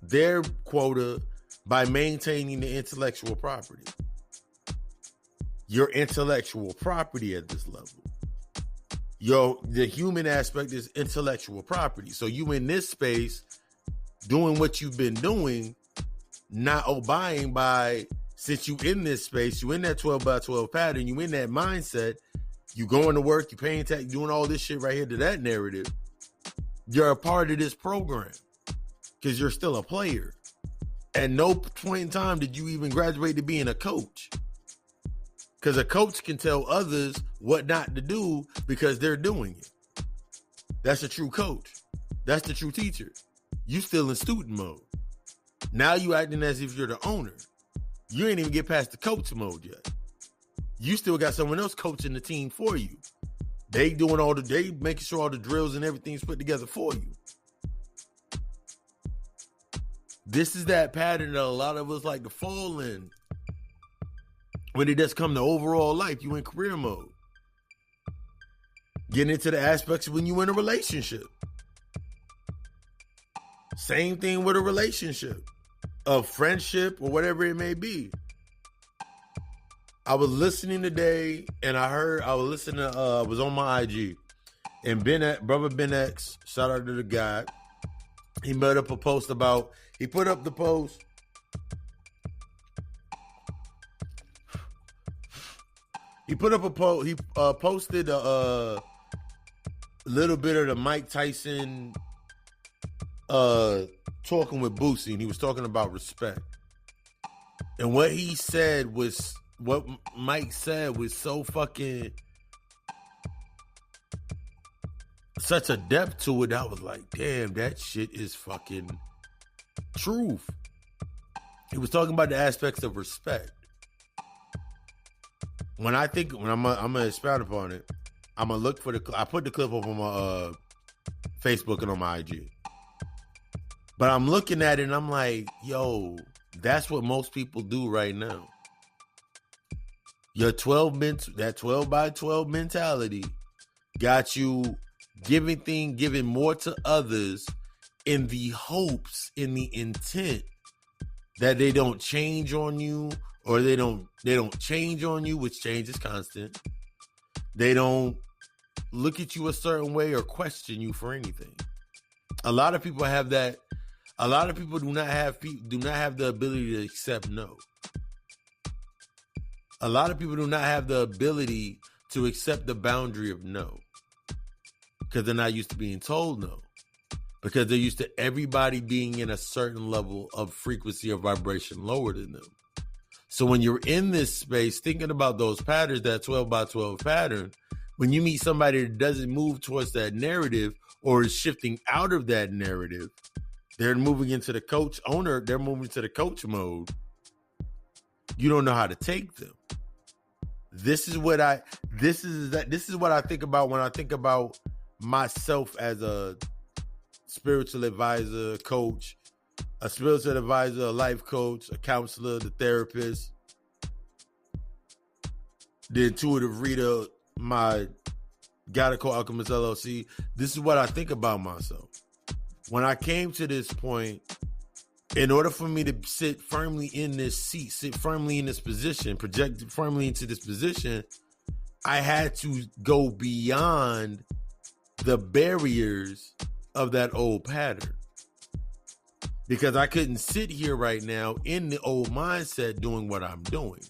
their quota by maintaining the intellectual property. Your intellectual property at this level. The human aspect is intellectual property. So you in this space doing what you've been doing, not obeying by, since you in this space, you in that 12 by 12 pattern, you in that mindset, you going to work, you paying tax, doing all this shit right here to that narrative. You're a part of this program because you're still a player. At no point in time did you even graduate to being a coach. Because a coach can tell others what not to do because they're doing it. That's a true coach. That's the true teacher. You still in student mode. Now you acting as if you're the owner. You ain't even get past the coach mode yet. You still got someone else coaching the team for you. They making sure all the drills and everything's put together for you. This is that pattern that a lot of us like to fall in. When it does come to overall life, you in career mode. Getting into the aspects of when you in a relationship. Same thing with a relationship. A friendship or whatever it may be. I was listening today and I was on my IG and brother Ben X, shout out to the guy. He made up a post he posted a little bit of the Mike Tyson talking with Boosie, and he was talking about respect. And what Mike said was so fucking, such a depth to it. I was like, damn, that shit is fucking truth. He was talking about the aspects of respect. When I'm gonna expound upon it, I'm gonna look for I put the clip up on my Facebook and on my IG. But I'm looking at it and I'm like, yo, that's what most people do right now. Your 12 by 12 mentality got you giving more to others in the hopes, in the intent that they don't change on you, or they don't change on you, which change is constant. They don't look at you a certain way or question you for anything. A lot of people have that. A lot of people do not have the ability to accept no. A lot of people do not have the ability to accept the boundary of no. Because they're not used to being told no. Because they're used to everybody being in a certain level of frequency or vibration lower than them. So when you're in this space, thinking about those patterns, that 12 by 12 pattern, when you meet somebody that doesn't move towards that narrative or is shifting out of that narrative, they're moving into the coach mode. You don't know how to take them. This is what I think about when I think about myself as a spiritual advisor, coach, a spiritual advisor, a life coach, a counselor, the therapist, the intuitive reader, my Godical Alchemist LLC. This is what I think about myself. When I came to this point, in order for me to sit firmly in this seat, sit firmly in this position, project firmly into this position, I had to go beyond the barriers of that old pattern. Because I couldn't sit here right now in the old mindset doing what I'm doing.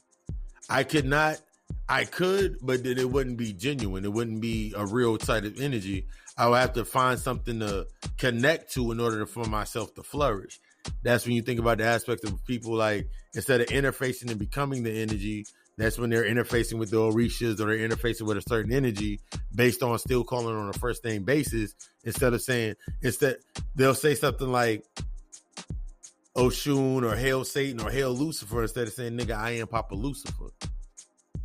I could, but then it wouldn't be genuine. It wouldn't be a real type of energy. I would have to find something to connect to in order for myself to flourish. That's when you think about the aspect of people, like, instead of interfacing and becoming the energy, that's when they're interfacing with the Orishas, or they're interfacing with a certain energy based on still calling on a first name basis. They'll say something like Oshun or Hail Satan or Hail Lucifer instead of saying, nigga, I am Papa Lucifer.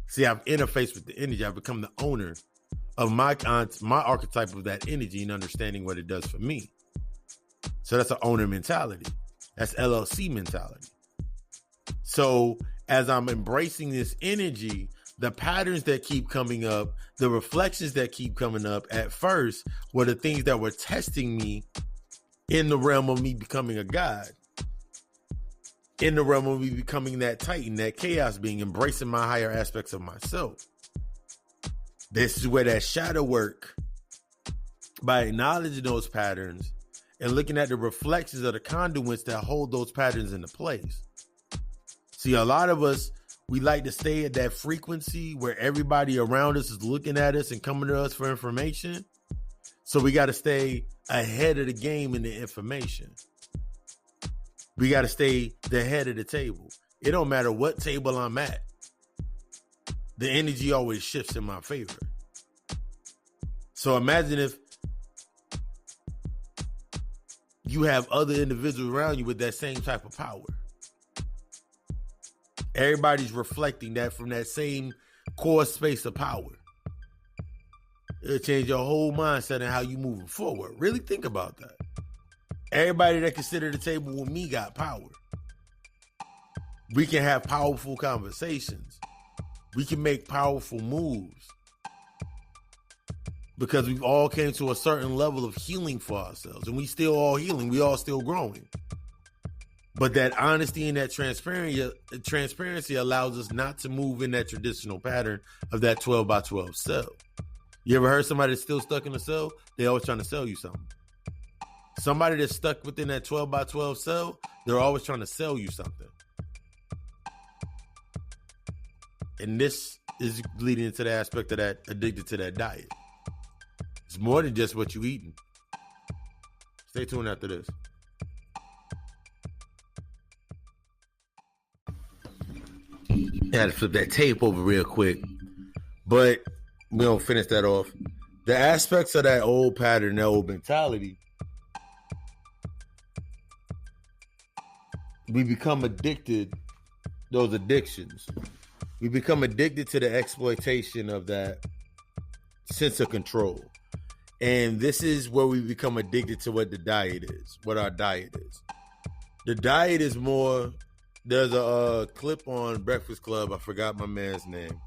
See, I've interfaced with the energy. I've become the owner of my archetype of that energy and understanding what it does for me. So that's an owner mentality. That's LLC mentality. So as I'm embracing this energy, the patterns that keep coming up, the reflections that keep coming up at first were the things that were testing me in the realm of me becoming a god. In the realm of me becoming that titan, that chaos being, embracing my higher aspects of myself. This is where that shadow work, by acknowledging those patterns and looking at the reflections of the conduits that hold those patterns into place. See, a lot of us, we like to stay at that frequency where everybody around us is looking at us and coming to us for information. So we got to stay ahead of the game in the information. We got to stay the head of the table. It don't matter what table I'm at. The energy always shifts in my favor. So imagine if you have other individuals around you with that same type of power. Everybody's reflecting that from that same core space of power. It'll change your whole mindset and how you moving forward. Really think about that. Everybody that can sit at the table with me got power. We can have powerful conversations. We can make powerful moves. Because we've all came to a certain level of healing for ourselves. And we still all healing. We all still growing. But that honesty and that transparency allows us not to move in that traditional pattern of that 12 by 12 cell. You ever heard somebody that's still stuck in a cell? They always trying to sell you something. Somebody that's stuck within that 12 by 12 cell, they're always trying to sell you something. And this is leading into the aspect of that addicted to that diet. It's more than just what you eating. Stay tuned after this. I had to flip that tape over real quick. But we're going to finish that off. The aspects of that old pattern, that old mentality, we become addicted, those addictions. We become addicted to the exploitation of that sense of control. And this is where we become addicted to what the diet is, what our diet is. The diet is more, there's a clip on Breakfast Club, I forgot my man's name,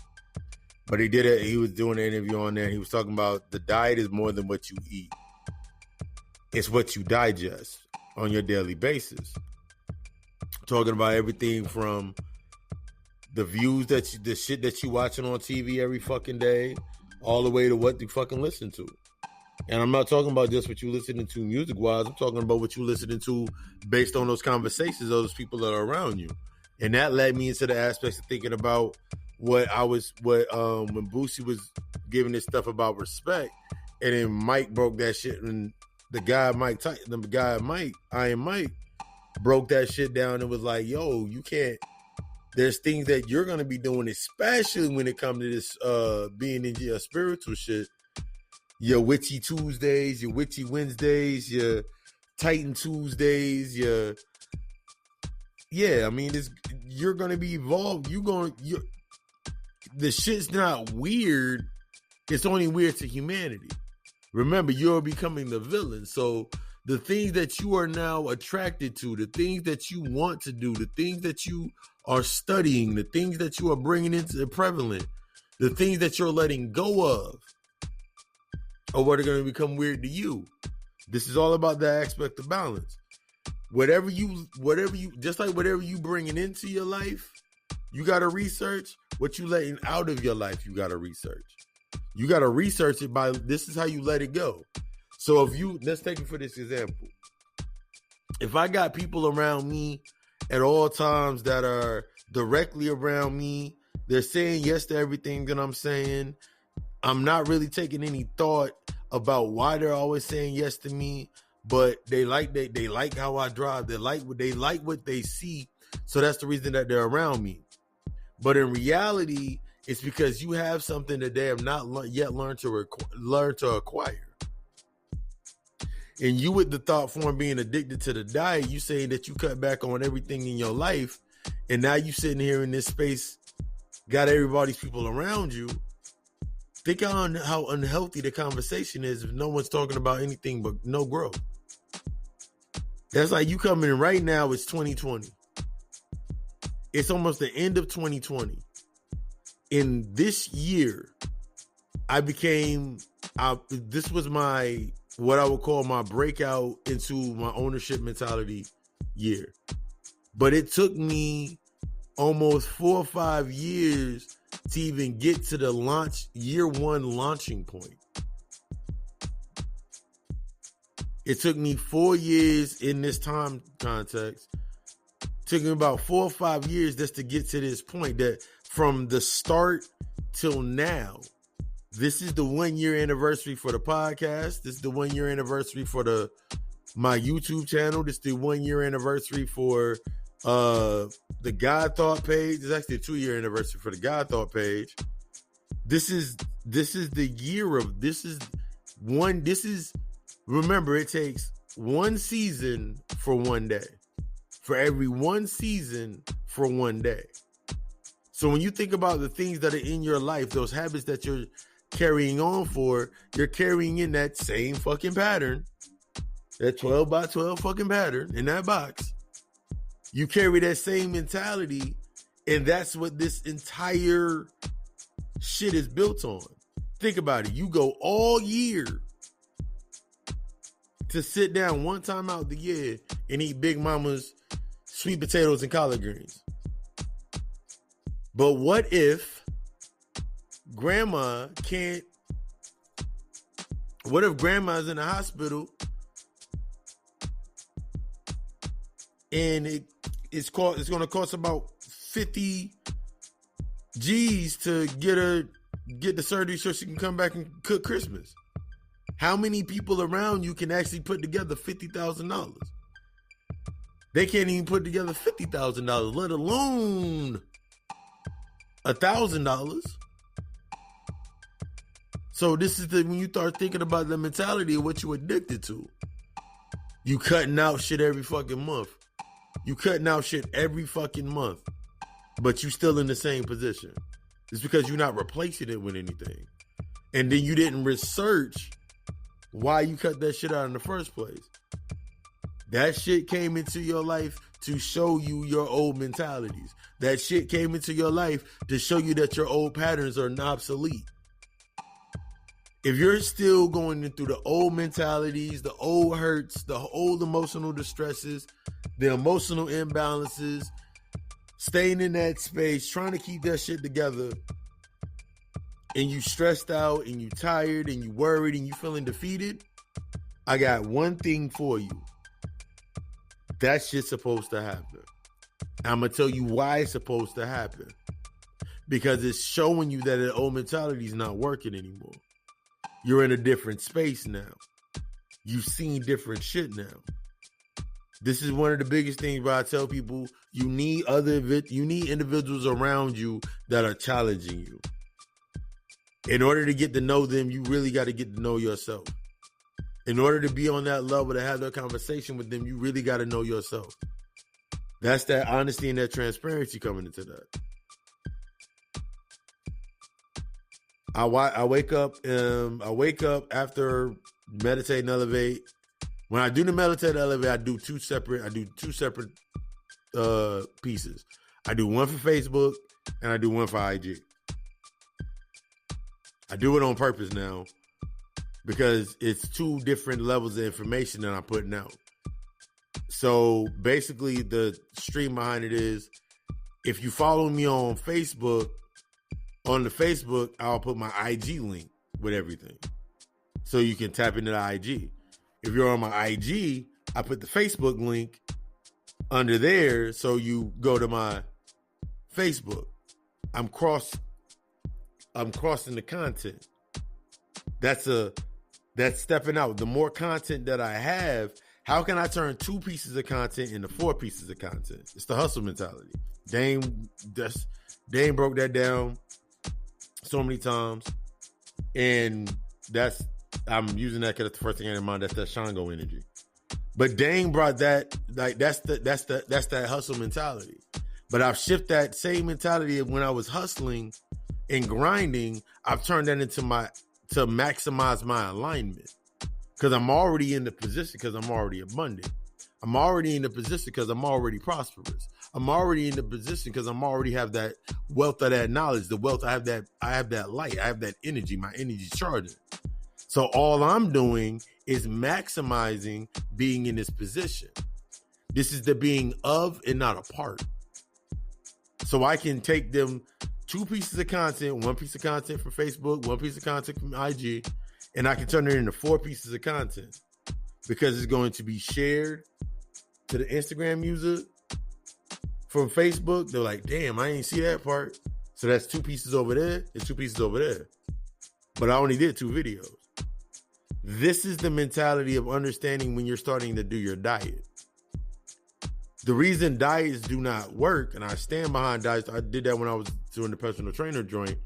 but he was doing an interview on there. He was talking about the diet is more than what you eat. It's what you digest on your daily basis. Talking about everything from the views the shit that you watching on TV every fucking day, all the way to what you fucking listen to. And I'm not talking about just what you listening to music-wise. I'm talking about what you listening to based on those conversations of those people that are around you. And that led me into the aspects of thinking about when Boosie was giving this stuff about respect, and then Mike broke that shit, and the guy Mike, Iron Mike, broke that shit down and was like, yo, you can't, there's things that you're going to be doing, especially when it comes to this being in your spiritual shit. Your witchy Tuesdays, your witchy Wednesdays, your Titan Tuesdays, you're going to be evolved. The shit's not weird. It's only weird to humanity. Remember, you're becoming the villain. So the things that you are now attracted to, the things that you want to do, the things that you are studying, the things that you are bringing into the prevalent, the things that you're letting go of, or what are going to become weird to you. This is all about that aspect of balance. Whatever you bringing into your life, you got to research. What you letting out of your life, you got to research. You got to research it by, this is how you let it go. So let's take it for this example. If I got people around me at all times that are directly around me, they're saying yes to everything that I'm saying, I'm not really taking any thought about why they're always saying yes to me, but they like how I drive. They like what they see. So that's the reason that they're around me. But in reality, it's because you have something that they have not yet learned to acquire. And you, with the thought form being addicted to the diet, you saying that you cut back on everything in your life, and now you sitting here in this space, got everybody's people around you. Think on how unhealthy the conversation is if no one's talking about anything but no growth. That's like you coming in right now, it's 2020. It's almost the end of 2020. In this year, this was what I would call my breakout into my ownership mentality year. But it took me almost 4 or 5 years to even get to the year one launching point. It took me 4 years in this time context. It took me about 4 or 5 years just to get to this point, that from the start till now, this is the 1 year anniversary for the podcast. This is the 1 year anniversary for my YouTube channel. This is the 1 year anniversary for the God Thought page. It's actually a 2 year anniversary for the God Thought page. This is the year of remember, it takes one season for 1 day. For every one season for 1 day. So when you think about the things that are in your life, those habits that you're carrying on for, you're carrying in that same fucking pattern, that 12 by 12 fucking pattern in that box. You carry that same mentality, and that's what this entire shit is built on. Think about it. You go all year to sit down one time out the year and eat Big Mama's sweet potatoes and collard greens. But what if grandma can't? What if grandma's in the hospital and it's going to cost about 50 G's to get the surgery so she can come back and cook Christmas? How many people around you can actually put together $50,000? They can't even put together $50,000, let alone $1,000. So this is when you start thinking about the mentality of what you're addicted to. You cutting out shit every fucking month. You cutting out shit every fucking month, but you still in the same position. It's because you're not replacing it with anything. And then you didn't research why you cut that shit out in the first place. That shit came into your life to show you your old mentalities. That shit came into your life to show you that your old patterns are obsolete. If you're still going through the old mentalities, the old hurts, the old emotional distresses, the emotional imbalances, staying in that space, trying to keep that shit together, and you stressed out and you tired and you worried and you feeling defeated, I got one thing for you. That shit's supposed to happen. I'm going to tell you why it's supposed to happen. Because it's showing you that the old mentality is not working anymore. You're in a different space now. You've seen different shit now. This is one of the biggest things where I tell people you need individuals around you that are challenging you. In order to get to know them, you really got to get to know yourself. In order to be on that level, to have that conversation with them, you really got to know yourself. That's that honesty and that transparency coming into that. I wake up after meditate and elevate. When I do the meditate and elevate, I do two separate pieces. I do one for Facebook and I do one for IG. I do it on purpose now because it's two different levels of information that I'm putting out. So basically the stream behind it is, if you follow me on Facebook, on the Facebook, I'll put my IG link with everything. So you can tap into the IG. If you're on my IG, I put the Facebook link under there so you go to my Facebook. I'm crossing the content. That's stepping out. The more content that I have, how can I turn 2 pieces of content into 4 pieces of content? It's the hustle mentality. Dane broke that down so many times, and I'm using that because that's the first thing I had in mind. That's that Shango energy. But Dane brought that, like that's that hustle mentality. But I've shifted that same mentality of when I was hustling and grinding. I've turned that into to maximize my alignment, because I'm already in the position because I'm already abundant. I'm already in the position because I'm already prosperous. I'm already in the position because I'm already have that wealth of that knowledge, the wealth. I have that light. I have that energy. My energy's charging. So all I'm doing is maximizing being in this position. This is the being of and not a part. So I can take them 2 pieces of content, 1 piece of content from Facebook, 1 piece of content from IG, and I can turn it into 4 pieces of content, because it's going to be shared to the Instagram user from Facebook. They're like, damn, I ain't see that part. So that's 2 pieces over there and 2 pieces over there. But I only did 2 videos. This is the mentality of understanding when you're starting to do your diet. The reason diets do not work, and I stand behind diets, I did that when I was doing the personal trainer joint.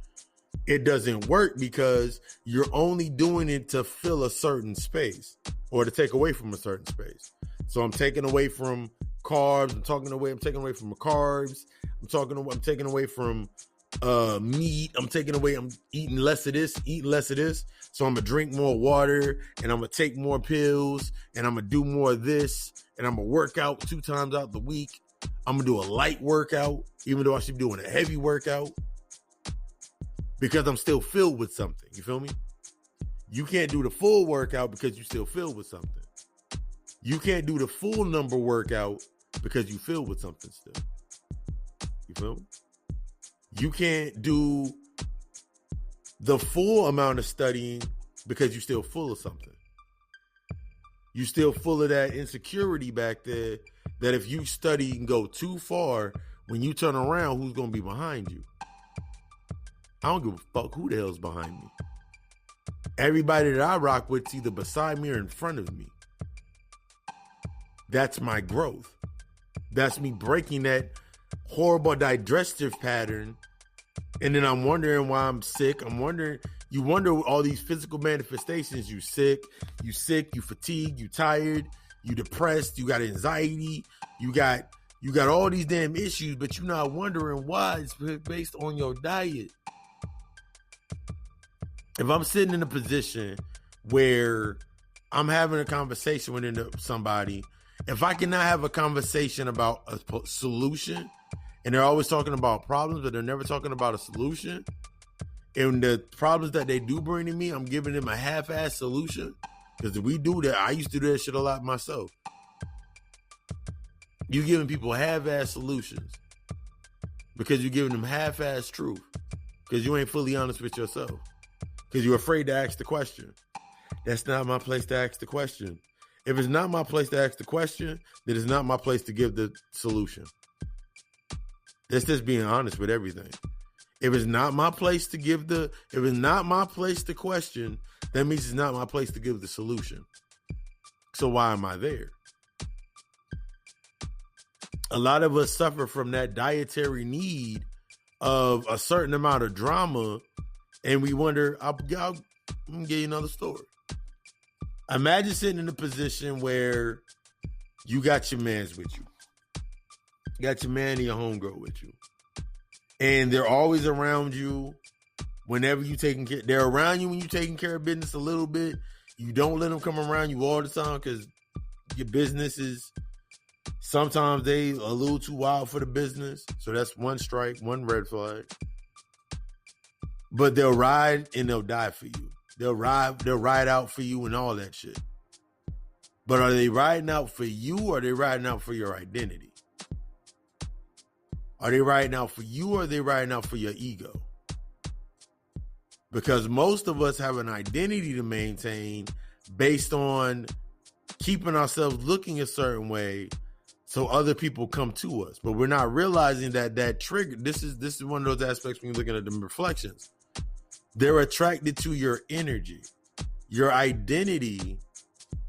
It doesn't work because you're only doing it to fill a certain space or to take away from a certain space. So I'm taking away from carbs. I'm taking away from the carbs. I'm taking away from meat. I'm eating less of this, eating less of this. So I'm gonna drink more water, and I'm gonna take more pills, and I'm gonna do more of this, and I'm gonna work out 2 times out the week. I'm gonna do a light workout, even though I should be doing a heavy workout, because I'm still filled with something. You feel me? You can't do the full workout because you're still filled with something. You can't do the full number workout because you filled with something still. You feel me? You can't do the full amount of studying because you're still full of something. You're still full of that insecurity back there that if you study and go too far, when you turn around, who's going to be behind you? I don't give a fuck who the hell's behind me. Everybody that I rock with is either beside me or in front of me. That's my growth. That's me breaking that horrible digestive pattern. And then I'm wondering why I'm sick. You wonder all these physical manifestations. You sick, you fatigued, you tired, you depressed, you got anxiety, you got all these damn issues, but you're not wondering why. It's based on your diet. If I'm sitting in a position where I'm having a conversation with somebody, if I cannot have a conversation about a solution, and they're always talking about problems, but they're never talking about a solution, and the problems that they do bring to me, I'm giving them a half-ass solution, because if we do that, I used to do that shit a lot myself. You're giving people half-ass solutions because you're giving them half-ass truth, because you ain't fully honest with yourself, because you're afraid to ask the question. That's not my place to ask the question. If it's not my place to ask the question, then it's not my place to give the solution. That's just being honest with everything. If it's not my place to question, that means it's not my place to give the solution. So why am I there? A lot of us suffer from that dietary need of a certain amount of drama, and we wonder, I'm gonna give you another story. Imagine sitting in a position where you got your mans with you. You got your man and your homegirl with you. And they're always around you whenever you taking care. They're around you when you're taking care of business a little bit. You don't let them come around you all the time because your business is, sometimes they a little too wild for the business. So that's one strike, one red flag. But they'll ride and they'll die for you. They'll ride out for you and all that shit. But are they riding out for you or are they riding out for your identity? Are they riding out for you or are they riding out for your ego? Because most of us have an identity to maintain based on keeping ourselves looking a certain way so other people come to us. But we're not realizing that trigger, this is one of those aspects when you're looking at the reflections. They're attracted to your energy, your identity,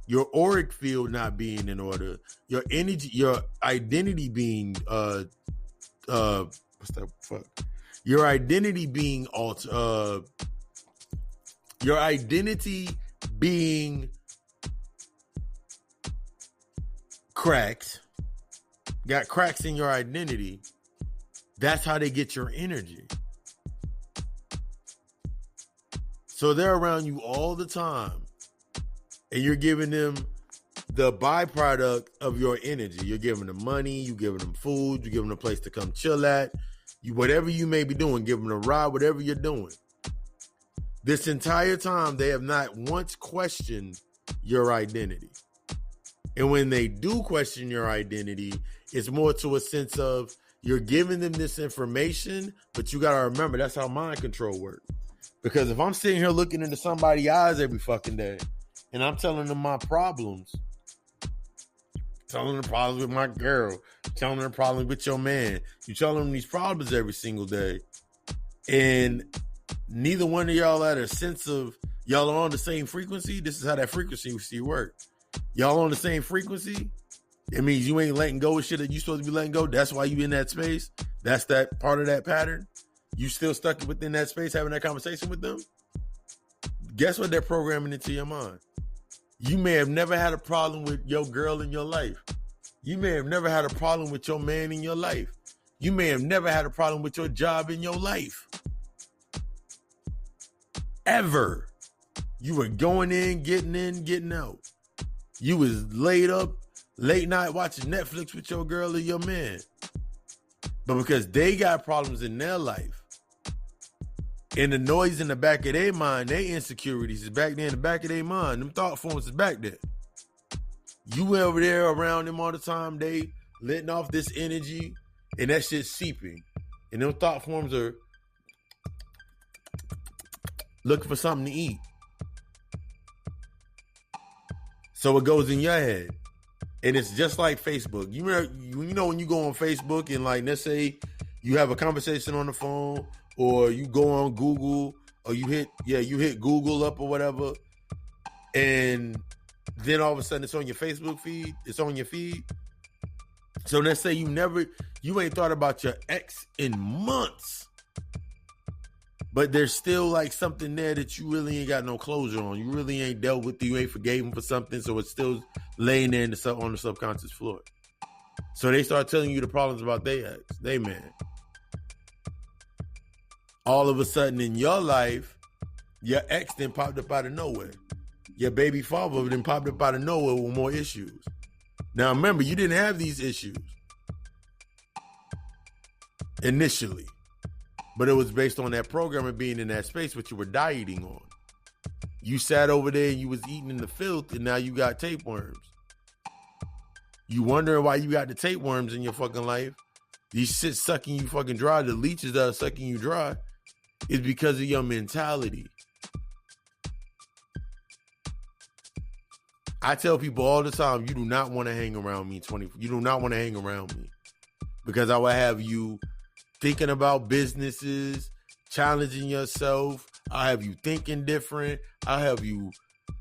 your auric field not being in order, your energy, your identity being, what's that fuck? Your identity being your identity being cracked, got cracks in your identity. That's how they get your energy. So they're around you all the time and you're giving them the byproduct of your energy. You're giving them money, you're giving them food, you're giving them a place to come chill at. Whatever you may be doing, give them a ride, whatever you're doing. This entire time, they have not once questioned your identity. And when they do question your identity, it's more to a sense of you're giving them this information, but you got to remember that's how mind control works. Because if I'm sitting here looking into somebody's eyes every fucking day and I'm telling them my problems, telling them the problems with my girl, telling them the problems with your man, you telling them these problems every single day, and neither one of y'all at a sense of y'all are on the same frequency. This is how that frequency works. Y'all on the same frequency. It means you ain't letting go of shit that you supposed to be letting go. That's why you in that space. That's that part of that pattern. You still stuck within that space having that conversation with them. Guess what they're programming into your mind? You may have never had a problem with your girl in your life. You may have never had a problem with your man in your life. You may have never had a problem with your job in your life. Ever. You were going in, getting out. You was laid up, late night watching Netflix with your girl or your man. But because they got problems in their life, and the noise in the back of their mind, their insecurities is back there in the back of their mind. Them thought forms is back there. You over there around them all the time, they letting off this energy, and that shit's seeping. And them thought forms are looking for something to eat. So it goes in your head. And it's just like Facebook. You know when you go on Facebook and like, let's say you have a conversation on the phone, or you go on Google, or you hit Google up or whatever, and then all of a sudden it's on your Facebook feed, it's on your feed. So let's say you ain't thought about your ex in months, but there's still like something there that you really ain't got no closure on. You really ain't dealt with, you ain't forgave him for something, so it's still laying there on the subconscious floor. So they start telling you the problems about their ex, they man. All of a sudden in your life, your ex then popped up out of nowhere. Your baby father then popped up out of nowhere with more issues. Now remember, you didn't have these issues initially, but it was based on that program and being in that space, which you were dieting on. You sat over there and you was eating in the filth, and now you got tapeworms. You wondering why you got the tapeworms in your fucking life. These shit sucking you fucking dry. The leeches that are sucking you dry is because of your mentality. I tell people all the time, you do not want to hang around me You do not want to hang around me because I will have you thinking about businesses, challenging yourself. I'll have you thinking different. I'll have you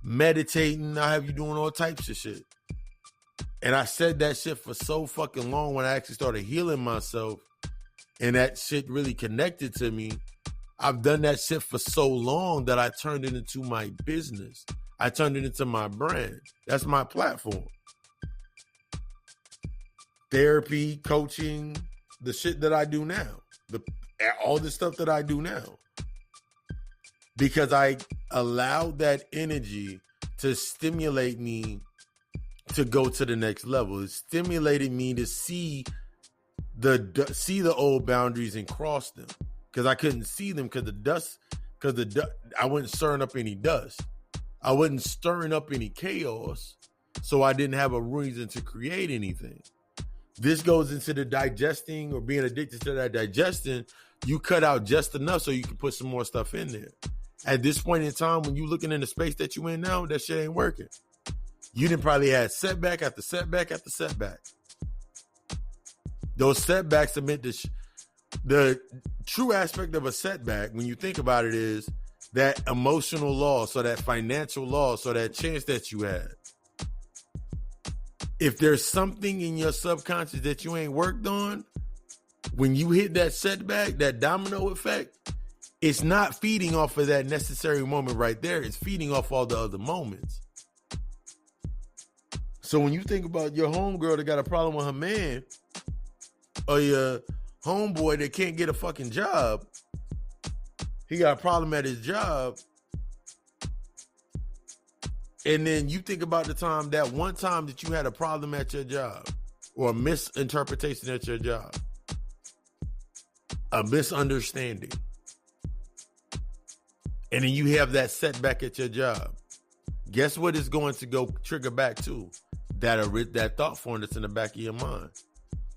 meditating. I'll have you doing all types of shit. And I said that shit for so fucking long when I actually started healing myself and that shit really connected to me. I've done that shit for so long that I turned it into my business. I turned it into my brand. That's my platform. Therapy, coaching, the shit that I do now. All the stuff that I do now. Because I allowed that energy to stimulate me to go to the next level. It stimulated me to see the old boundaries and cross them. Because I couldn't see them because I wasn't stirring up any dust. I wasn't stirring up any chaos. So I didn't have a reason to create anything. This goes into the digesting or being addicted to that digestion. You cut out just enough so you can put some more stuff in there. At this point in time, when you're looking in the space that you in now, that shit ain't working. You done probably had setback after setback after setback. Those setbacks admit the true aspect of a setback, when you think about it, is that emotional loss or that financial loss or that chance that you had. If there's something in your subconscious that you ain't worked on, when you hit that setback, that domino effect, it's not feeding off of that necessary moment right there. It's feeding off all the other moments. So when you think about your homegirl that got a problem with her man, or your homeboy that can't get a fucking job, he got a problem at his job, and then you think about that one time that you had a problem at your job, or a misinterpretation at your job, a misunderstanding, and then you have that setback at your job. Guess what it's going to go trigger back to? That thought form that's in the back of your mind.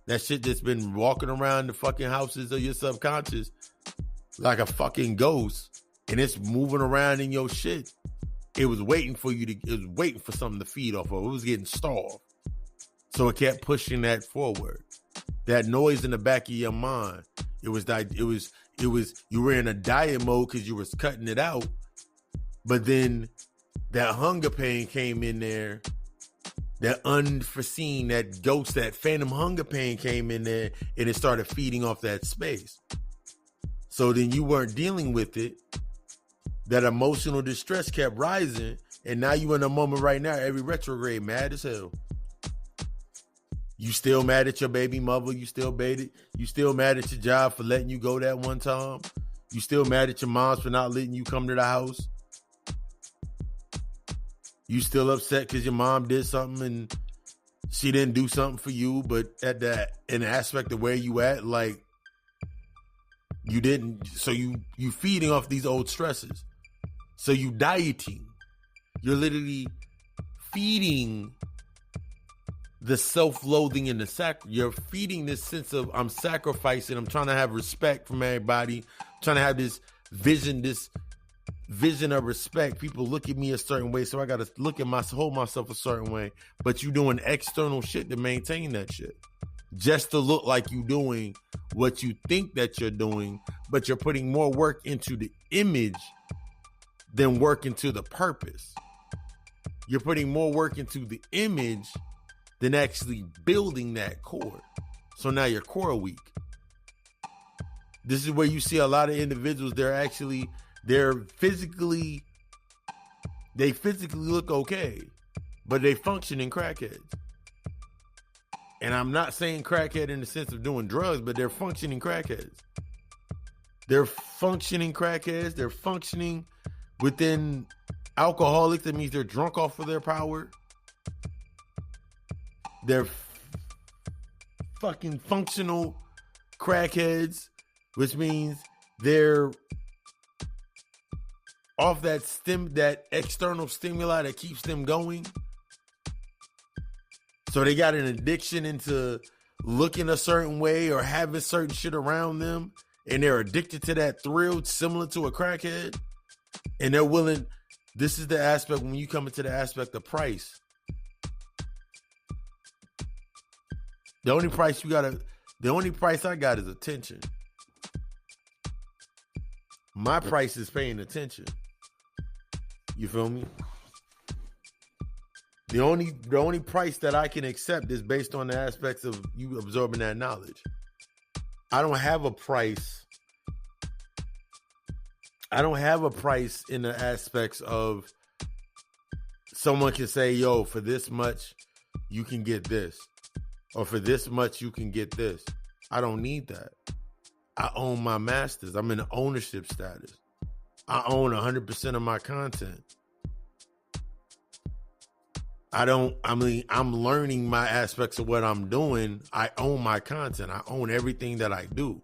That shit that's been walking around the fucking houses of your subconscious like a fucking ghost, and it's moving around in your shit. It was waiting for something to feed off of. It was getting starved. So it kept pushing that forward. That noise in the back of your mind. You were in a diet mode because you was cutting it out. But then that hunger pain came in there. That unforeseen, that ghost, that phantom hunger pain came in there, and it started feeding off that space. So then you weren't dealing with it. That emotional distress kept rising, and now you in a moment right now, every retrograde, mad as hell. You still mad at your baby mother? You still mad at your job for letting you go that one time? You still mad at your moms for not letting you come to the house? You still upset because your mom did something and she didn't do something for you, but at that in the aspect of where you at, like you didn't. So you feeding off these old stresses. So you dieting. You're literally feeding the self-loathing and you're feeding this sense of I'm sacrificing. I'm trying to have respect from everybody. I'm trying to have this vision of respect. People look at me a certain way, so I got to hold myself a certain way. But you doing external shit to maintain that shit, just to look like you doing what you think that you're doing, but you're putting more work into the image than work into the purpose. You're putting more work into the image than actually building that core. So now your core weak. This is where you see a lot of individuals, they physically look okay, but they function in crackheads. And I'm not saying crackhead in the sense of doing drugs, but they're functioning crackheads. They're functioning crackheads. They're functioning within alcoholics. That means they're drunk off of their power. They're fucking functional crackheads, which means they're off that external stimuli that keeps them going. So they got an addiction into looking a certain way or having certain shit around them, and they're addicted to that thrill similar to a crackhead. And they're willing, this is the aspect when you come into the aspect of price. The only price I got is attention. My price is paying attention. You feel me? The only price that I can accept is based on the aspects of you absorbing that knowledge. I don't have a price. I don't have a price in the aspects of someone can say, yo, for this much, you can get this. Or for this much, you can get this. I don't need that. I own my masters. I'm in ownership status. I own 100% of my content. I'm learning my aspects of what I'm doing. I own my content. I own everything that I do.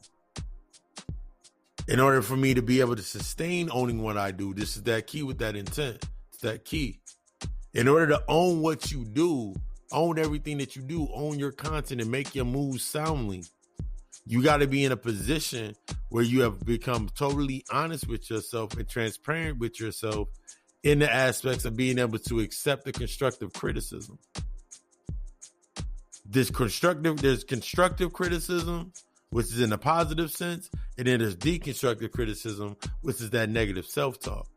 In order for me to be able to sustain owning what I do, this is that key with that intent. It's that key. In order to own what you do, own everything that you do, own your content and make your moves soundly, you got to be in a position where you have become totally honest with yourself and transparent with yourself in the aspects of being able to accept the constructive criticism. There's constructive criticism, which is in a positive sense, and then there's deconstructive criticism, which is that negative self-talk.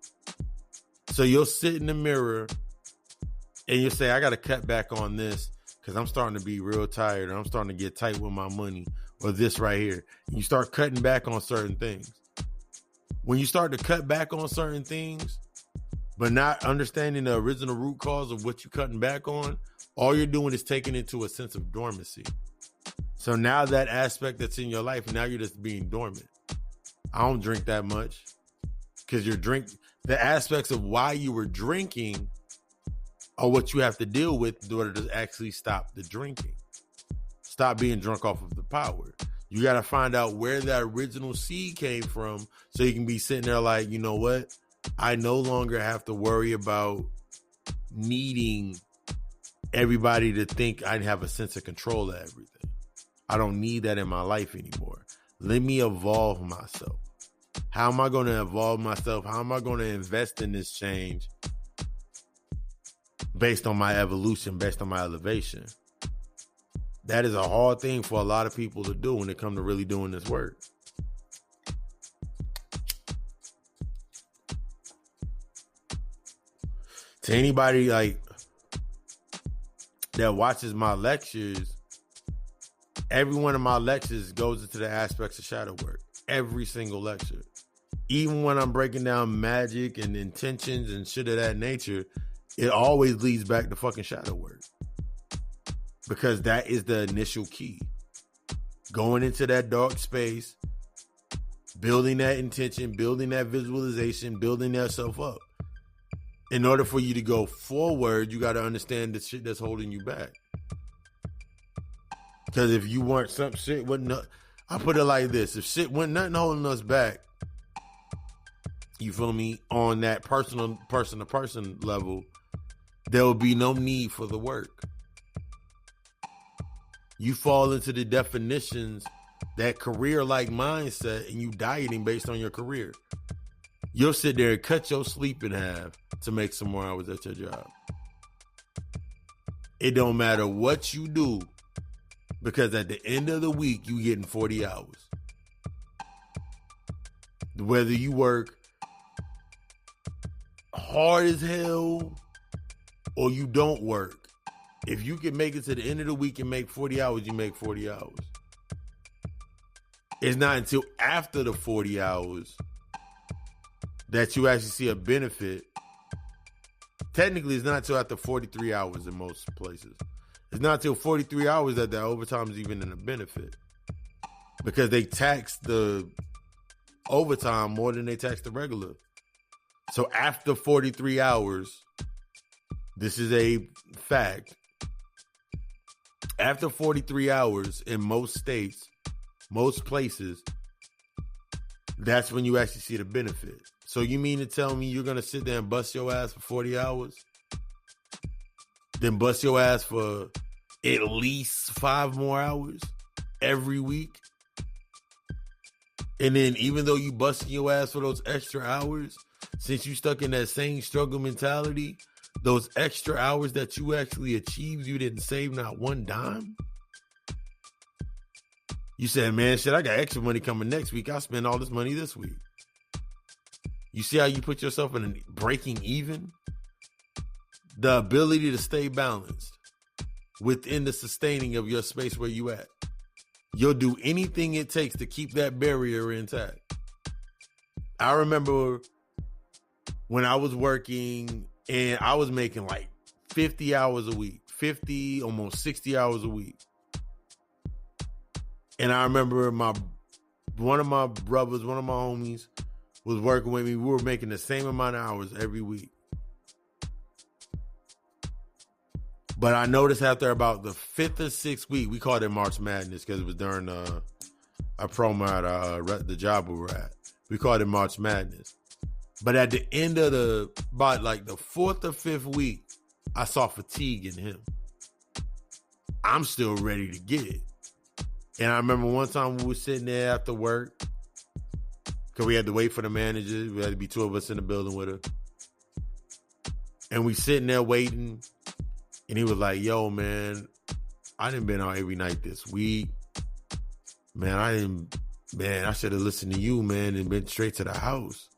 So you'll sit in the mirror and you'll say, I got to cut back on this because I'm starting to be real tired, or I'm starting to get tight with my money, or this right here. And you start cutting back on certain things. When you start to cut back on certain things, but not understanding the original root cause of what you're cutting back on, all you're doing is taking it to a sense of dormancy. So now that aspect that's in your life, now you're just being dormant. I don't drink that much because the aspects of why you were drinking are what you have to deal with in order to actually stop the drinking. Stop being drunk off of the power. You got to find out where that original seed came from so you can be sitting there like, you know what? I no longer have to worry about needing everybody to think I have a sense of control of everything. I don't need that in my life anymore. Let me evolve myself. How am I going to evolve myself? How am I going to invest in this change based on my evolution, based on my elevation? That is a hard thing for a lot of people to do when it comes to really doing this work. To anybody like that watches my lectures, every one of my lectures goes into the aspects of shadow work. Every single lecture. Even when I'm breaking down magic and intentions and shit of that nature, it always leads back to fucking shadow work. Because that is the initial key. Going into that dark space, building that intention, building that visualization, building yourself up. In order for you to go forward, you got to understand the shit that's holding you back. Because if you weren't some shit, I put it like this: if shit wasn't nothing holding us back, you feel me, on that person to person level, there will be no need for the work. You fall into the definitions, that career-like mindset, and you dieting based on your career. You'll sit there and cut your sleep in half to make some more hours at your job. It don't matter what you do, because at the end of the week, you getting 40 hours. Whether you work hard as hell or you don't work, if you can make it to the end of the week and make 40 hours, you make 40 hours. It's not until after the 40 hours that you actually see a benefit. Technically, it's not until after 43 hours in most places. It's not until 43 hours that overtime is even in a benefit. Because they tax the overtime more than they tax the regular. So after 43 hours, this is a fact. After 43 hours in most states, most places, that's when you actually see the benefit. So you mean to tell me you're going to sit there and bust your ass for 40 hours? Then bust your ass for at least 5 more hours every week? And then even though you busting your ass for those extra hours, since you stuck in that same struggle mentality, those extra hours that you actually achieved, you didn't save not one dime? You said, man, shit, I got extra money coming next week. I'll spend all this money this week. You see how you put yourself in a breaking even? The ability to stay balanced within the sustaining of your space where you at. You'll do anything it takes to keep that barrier intact. I remember when I was working and I was making like 50 hours a week, 50, almost 60 hours a week. And I remember one of my brothers, one of my homies was working with me. We were making the same amount of hours every week. But I noticed after about the 5th or 6th week, we called it March Madness because it was during a promo at the job we were at. We called it March Madness. But at the end of about like the 4th or 5th week, I saw fatigue in him. I'm still ready to get it. And I remember one time we were sitting there after work because we had to wait for the manager. We had to be 2 of us in the building with her. And we sitting there waiting. And he was like, yo, man, I done been out every night this week. Man, I should have listened to you, man, and been straight to the house.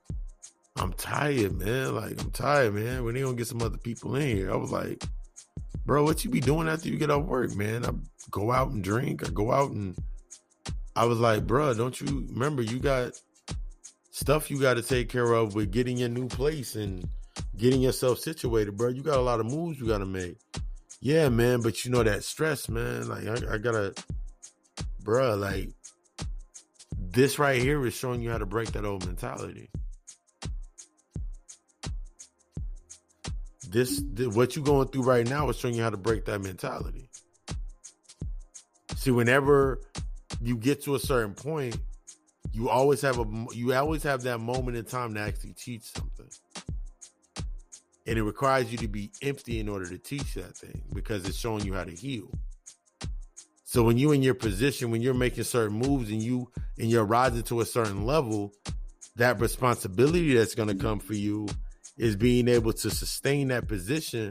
I'm tired, man. I'm tired, man. When they gonna get some other people in here? I was like, bro, what you be doing after you get off work, man? I go out and drink. I was like, bro, don't you remember you got stuff you got to take care of with getting your new place and getting yourself situated, bro. You got a lot of moves you got to make. Yeah, man, but you know that stress, man. I gotta, bro, this right here is showing you how to break that old mentality. What you going through right now is showing you how to break that mentality. See, whenever you get to a certain point, you always have that moment in time to actually teach something. And it requires you to be empty in order to teach that thing because it's showing you how to heal. So when you're in your position, when you're making certain moves and you're rising to a certain level, that responsibility that's going to come for you is being able to sustain that position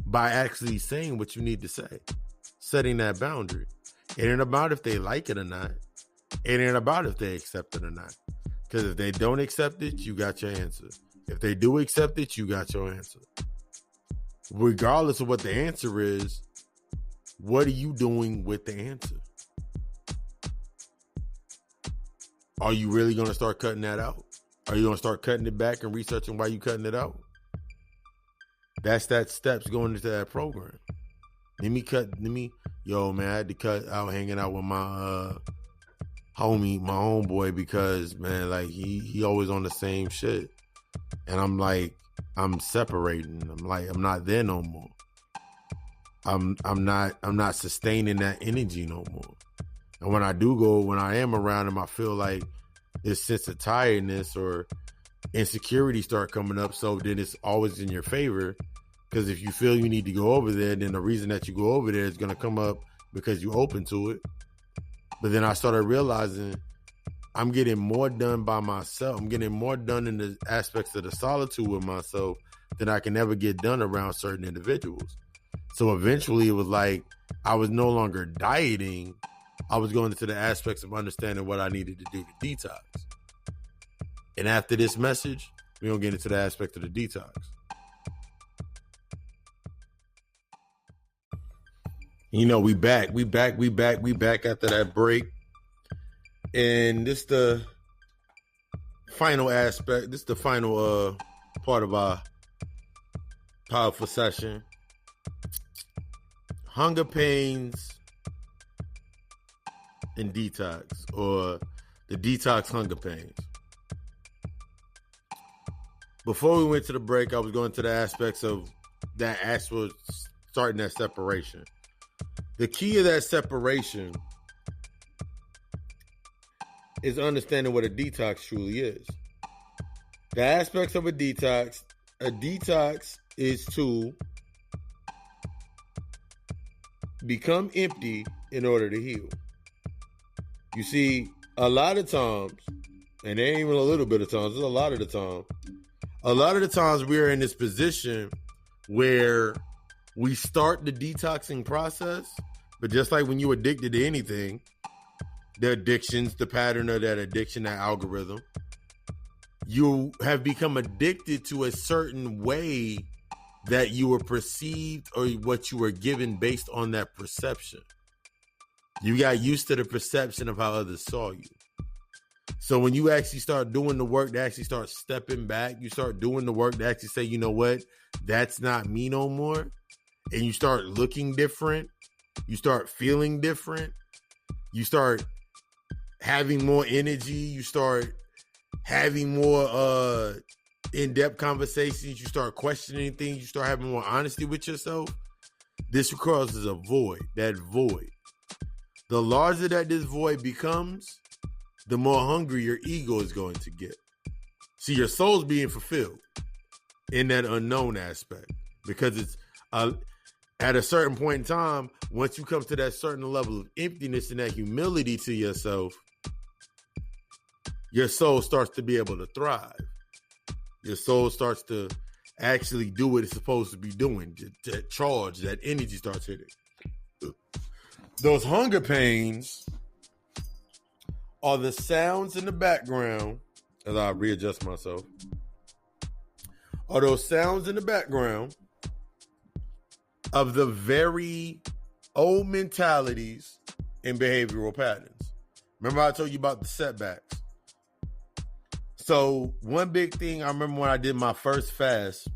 by actually saying what you need to say, setting that boundary. It ain't about if they like it or not. It ain't about if they accept it or not. Because if they don't accept it, you got your answer. If they do accept it, you got your answer. Regardless of what the answer is, what are you doing with the answer? Are you really going to start cutting that out? Are you going to start cutting it back and researching why you cutting it out? That's that steps going into that program. Yo, man, I had to cut out hanging out with my homeboy, because, man, like, he always on the same shit. And I'm like, I'm separating. I'm like, I'm not there no more. I'm not sustaining that energy no more. And when I am around him, I feel like this sense of tiredness or insecurity start coming up. So then it's always in your favor, because if you feel you need to go over there, then the reason that you go over there is going to come up because you're open to it. But then I started realizing I'm getting more done by myself. I'm getting more done in the aspects of the solitude with myself than I can ever get done around certain individuals. So eventually it was like I was no longer dieting. I was going into the aspects of understanding what I needed to do to detox. And after this message, we're going to get into the aspect of the detox. You know, we back after that break. And this the final aspect. This is the final part of our powerful session. Hunger pains and detox, or the detox hunger pains. Before we went to the break, I was going to the aspects of that actual starting that separation. The key of that separation is understanding what a detox truly is. The aspects of a detox is to become empty in order to heal. You see, a lot of times, and there ain't even a little bit of times, there's a lot of the times we are in this position where we start the detoxing process, but just like when you're addicted to anything, the addictions, the pattern of that addiction, that algorithm, you have become addicted to a certain way that you were perceived or what you were given based on that perception. You got used to the perception of how others saw you. So when you actually start doing the work to actually start stepping back, you start doing the work to actually say, you know what, that's not me no more. And you start looking different. You start feeling different. You start having more energy. You start having more in-depth conversations. You start questioning things. You start having more honesty with yourself. This causes a void, that void. The larger that this void becomes, the more hungry your ego is going to get. See, your soul's being fulfilled in that unknown aspect, because it's at a certain point in time, once you come to that certain level of emptiness and that humility to yourself, your soul starts to be able to thrive. Your soul starts to actually do what it's supposed to be doing. That charge, that energy starts hitting. Those hunger pains are the sounds in the background, as I readjust myself, are those sounds in the background of the very old mentalities and behavioral patterns. Remember I told you about the setbacks? So one big thing I remember when I did my first fast,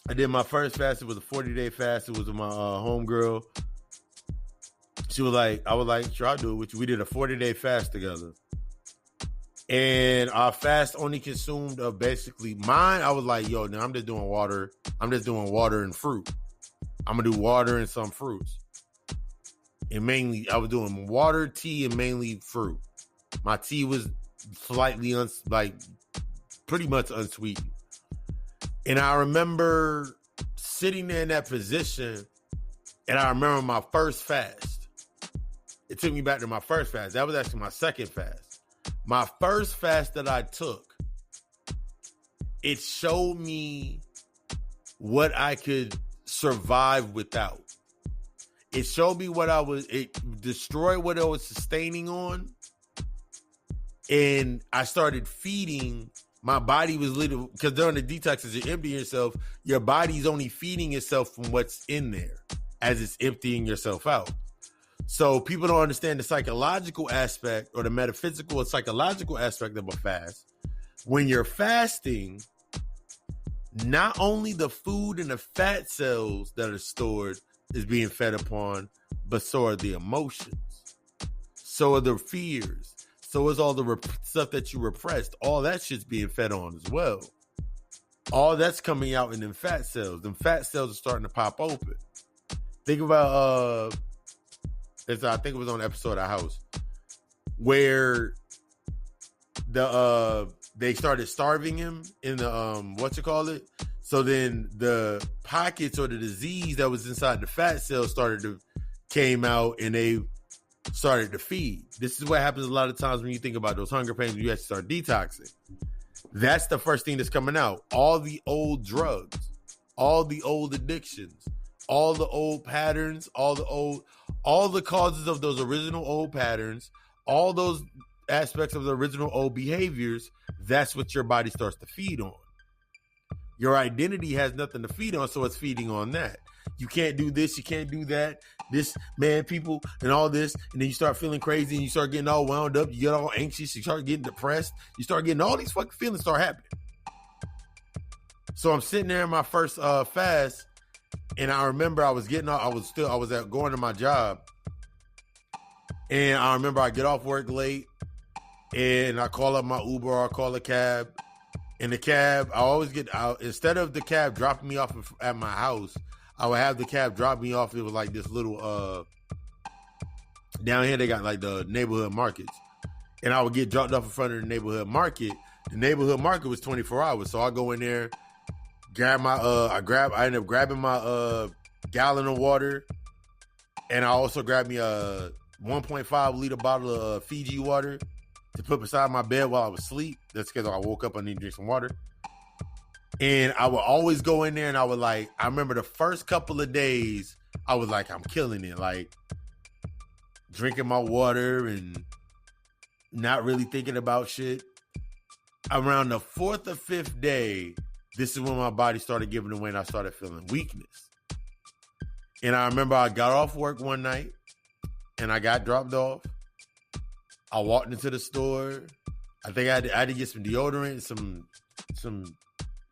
it was a 40-day fast. It was with my homegirl. She was like, I was like, sure, I'll do it with you. We did a 40-day fast together. And our fast only consumed of basically mine. I was like, yo, now I'm just doing water. I'm just doing water and fruit. I'm going to do water and some fruits. And mainly, I was doing water, tea, and mainly fruit. My tea was slightly, pretty much unsweetened. And I remember sitting there in that position, and I remember my first fast. It took me back to my first fast. That was actually my second fast. My first fast that I took, it showed me what I could survive without. It showed me it destroyed what I was sustaining on. And I started feeding. My body was little, because during the detox, as you're emptying yourself, your body's only feeding itself from what's in there as it's emptying yourself out. So people don't understand the psychological aspect or the metaphysical and psychological aspect of a fast. When you're fasting, not only the food and the fat cells that are stored is being fed upon, but so are the emotions. So are the fears. So is all the stuff that you repressed. All that shit's being fed on as well. All that's coming out in them fat cells. Them fat cells are starting to pop open. Think about, I think it was on an episode of House, where they started starving him in the, So then the pockets or the disease that was inside the fat cells came out, and they started to feed. This is what happens a lot of times when you think about those hunger pains, when you actually start detoxing. That's the first thing that's coming out. All the old drugs, all the old addictions, all the old patterns, all the causes of those original old patterns, all those aspects of the original old behaviors. That's what your body starts to feed on. Your identity has nothing to feed on, so it's feeding on that. You can't do this, you can't do that. This, man, people, and all this. And then you start feeling crazy, and you start getting all wound up. You get all anxious. You start getting depressed. You start getting all these fucking feelings start happening. So I'm sitting there in my first fast, and I remember I was going to my job. And I remember I get off work late, and I call up my Uber, or I call a cab. In the cab, I always get out. Instead of the cab dropping me off at my house, I would have the cab drop me off. It was like this little, down here they got like the neighborhood markets. And I would get dropped off in front of the neighborhood market. The neighborhood market was 24 hours. So I go in there, grab my, I end up grabbing my, gallon of water. And I also grabbed me a 1.5 liter bottle of Fiji water to put beside my bed while I was asleep. That's because I woke up, I need to drink some water. And I would always go in there, and I remember the first couple of days, I was like, I'm killing it. Like, drinking my water and not really thinking about shit. Around the fourth or fifth day, this is when my body started giving away, and I started feeling weakness. And I remember I got off work one night, and I got dropped off. I walked into the store. I think I had to get some deodorant, some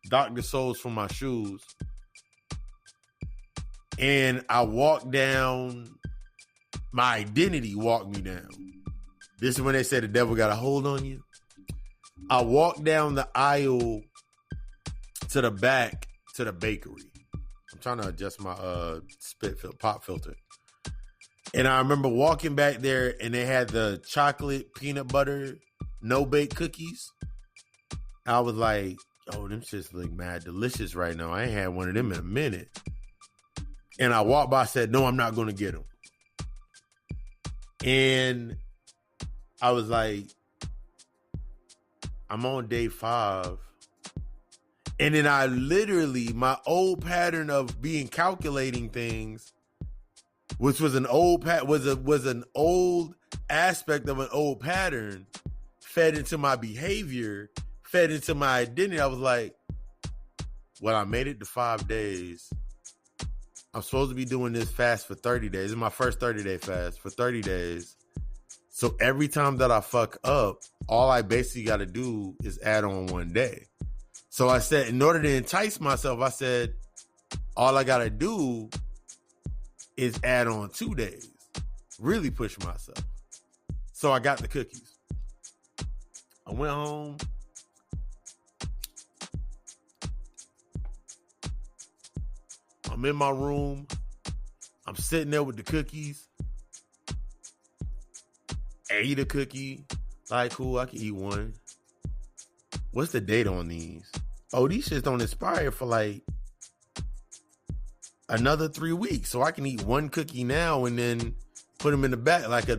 Dr. Souls for my shoes. And I walked down. My identity walked me down. This is when they said the devil got a hold on you. I walked down the aisle to the back to the bakery. I'm trying to adjust my pop filter. And I remember walking back there, and they had the chocolate peanut butter no-bake cookies. I was like, oh, them shits look mad delicious right now. I ain't had one of them in a minute. And I walked by, said, no, I'm not going to get them. And I was like, I'm on day 5. And then I literally, my old pattern of calculating things, which was an old was an old aspect of an old pattern, fed into my behavior, fed into my identity. I was like, well, I made it to 5 days. I'm supposed to be doing this fast for 30 days. This is my first 30-day fast for 30 days. So every time that I fuck up, all I basically got to do is add on 1 day. So I said, in order to entice myself, I said, all I got to do is add on 2 days. Really push myself. So I got the cookies. I went home. I'm in my room. I'm sitting there with the cookies. Ate a cookie. Like, cool, I can eat one. What's the date on these? Oh, these shits don't expire for like another 3 weeks. So I can eat one cookie now and then put them in the back like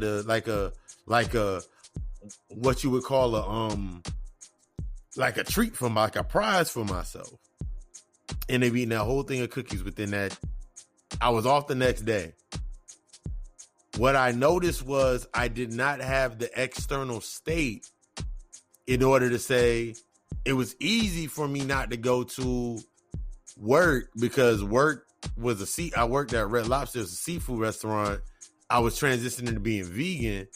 a what you would call a treat for like a prize for myself. And they've eaten that whole thing of cookies within that. I was off the next day. What I noticed was I did not have the external state in order to say it was easy for me not to go to work because work was I worked at Red Lobster, it's a seafood restaurant. I was transitioning to being vegan.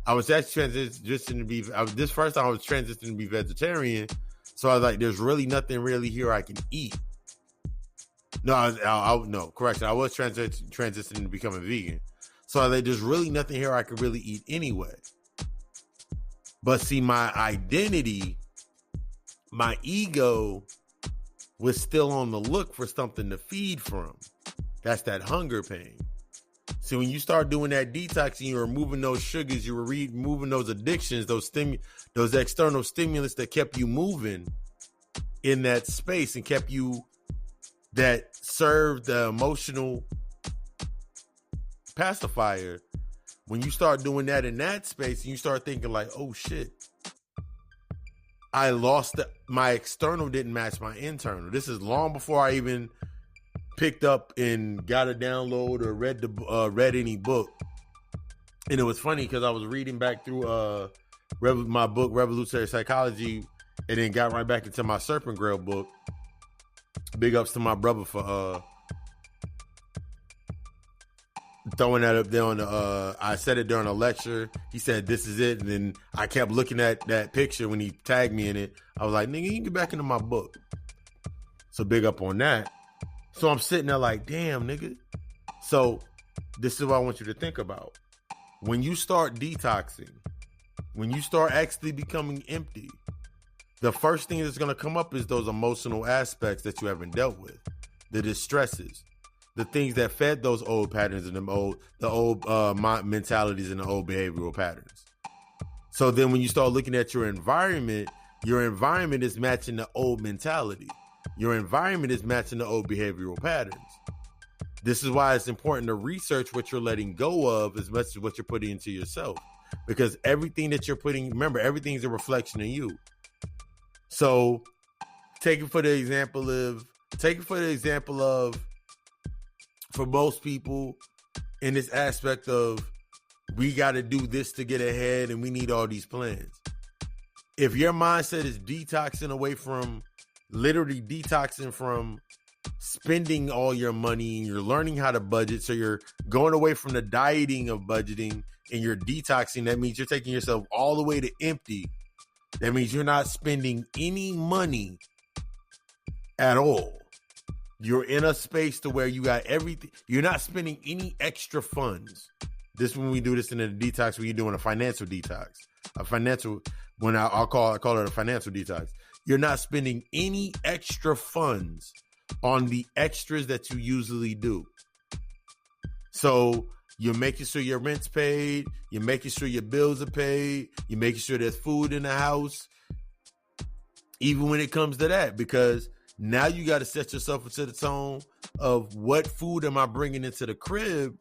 I was actually transitioning to be, this first time I was transitioning to be vegetarian. So I was like, there's really nothing really here I can eat. No, correction. I was transitioning to becoming vegan. So there's really nothing here I could really eat anyway. But see, my identity, my ego was still on the look for something to feed from. That's that hunger pain. See, when you start doing that detoxing, you're removing those sugars, you're removing those addictions, those external stimulants that kept you moving in that space and kept you, that served the emotional pacifier. When you start doing that in that space, and you start thinking like, oh shit, I lost my external didn't match my internal. This is long before I even picked up and got a download or read any book. And it was funny because I was reading back through my book Revolutionary Psychology, and then got right back into my Serpent Grail book. Big ups to my brother for throwing that up there on the, I said it during a lecture. He said, this is it. And then I kept looking at that picture when he tagged me in it. I was like, nigga, you can get back into my book. So big up on that. So I'm sitting there like, damn, nigga. So this is what I want you to think about. When you start detoxing, when you start actually becoming empty, the first thing that's going to come up is those emotional aspects that you haven't dealt with, the distresses, the things that fed those old patterns and the old mentalities and the old behavioral patterns. So then when you start looking at your environment is matching the old mentality. Your environment is matching the old behavioral patterns. This is why it's important to research what you're letting go of as much as what you're putting into yourself. Because everything that you're putting, remember, everything's a reflection of you. So take it for the example of, for most people in this aspect of, we got to do this to get ahead and we need all these plans. If your mindset is literally detoxing from spending all your money, and you're learning how to budget, so you're going away from the dieting of budgeting and you're detoxing, that means you're taking yourself all the way to empty. That means you're not spending any money at all. You're in a space to where you got everything. You're not spending any extra funds. This when we do this in a detox, when you're doing a financial detox, I call it a financial detox. You're not spending any extra funds on the extras that you usually do. So you're making sure your rent's paid. You're making sure your bills are paid. You're making sure there's food in the house. Even when it comes to that, because now you got to set yourself into the tone of, what food am I bringing into the crib?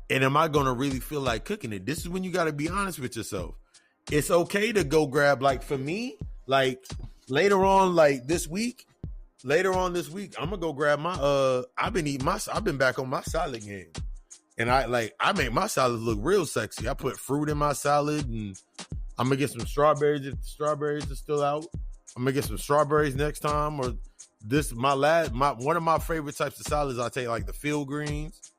And am I going to really feel like cooking it? This is when you got to be honest with yourself. It's okay to go grab, like for me, like later on this week, I'm going to go grab my, I've been back on my salad game. And I make my salad look real sexy. I put fruit in my salad, and I'm going to get some strawberries if the strawberries are still out. I'm going to get some strawberries next time. Or one of my favorite types of salads, I take like the field greens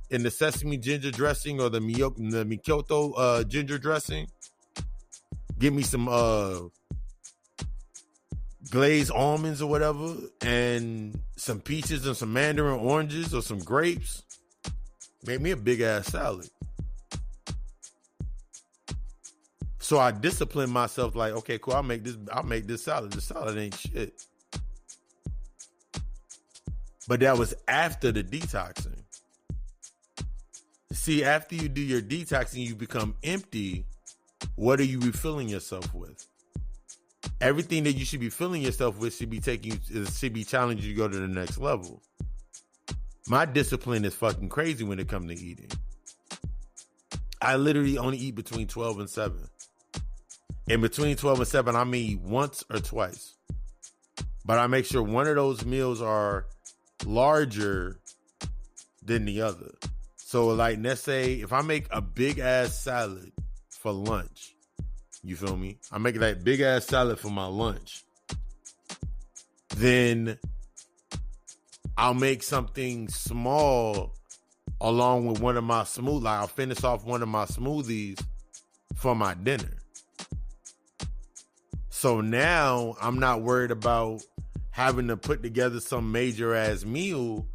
in the sesame ginger dressing or the Mikoto ginger dressing. Give me some glazed almonds or whatever, and some peaches and some mandarin oranges or some grapes. Make me a big ass salad. So I discipline myself like, okay, cool, I'll make this salad. The salad ain't shit. But that was after the detoxing. See, after you do your detoxing, you become empty. What are you refilling yourself with? Everything that you should be filling yourself with should be challenging you to go to the next level. My discipline is fucking crazy when it comes to eating. I literally only eat between 12 and 7. And between 12 and 7, I may eat once or twice. But I make sure one of those meals are larger than the other. So like, let's say if I make a big ass salad for lunch, you feel me? I make that big ass salad for my lunch. Then I'll make something small along with one of my smoothies. Like I'll finish off one of my smoothies for my dinner. So now I'm not worried about having to put together some major ass meal,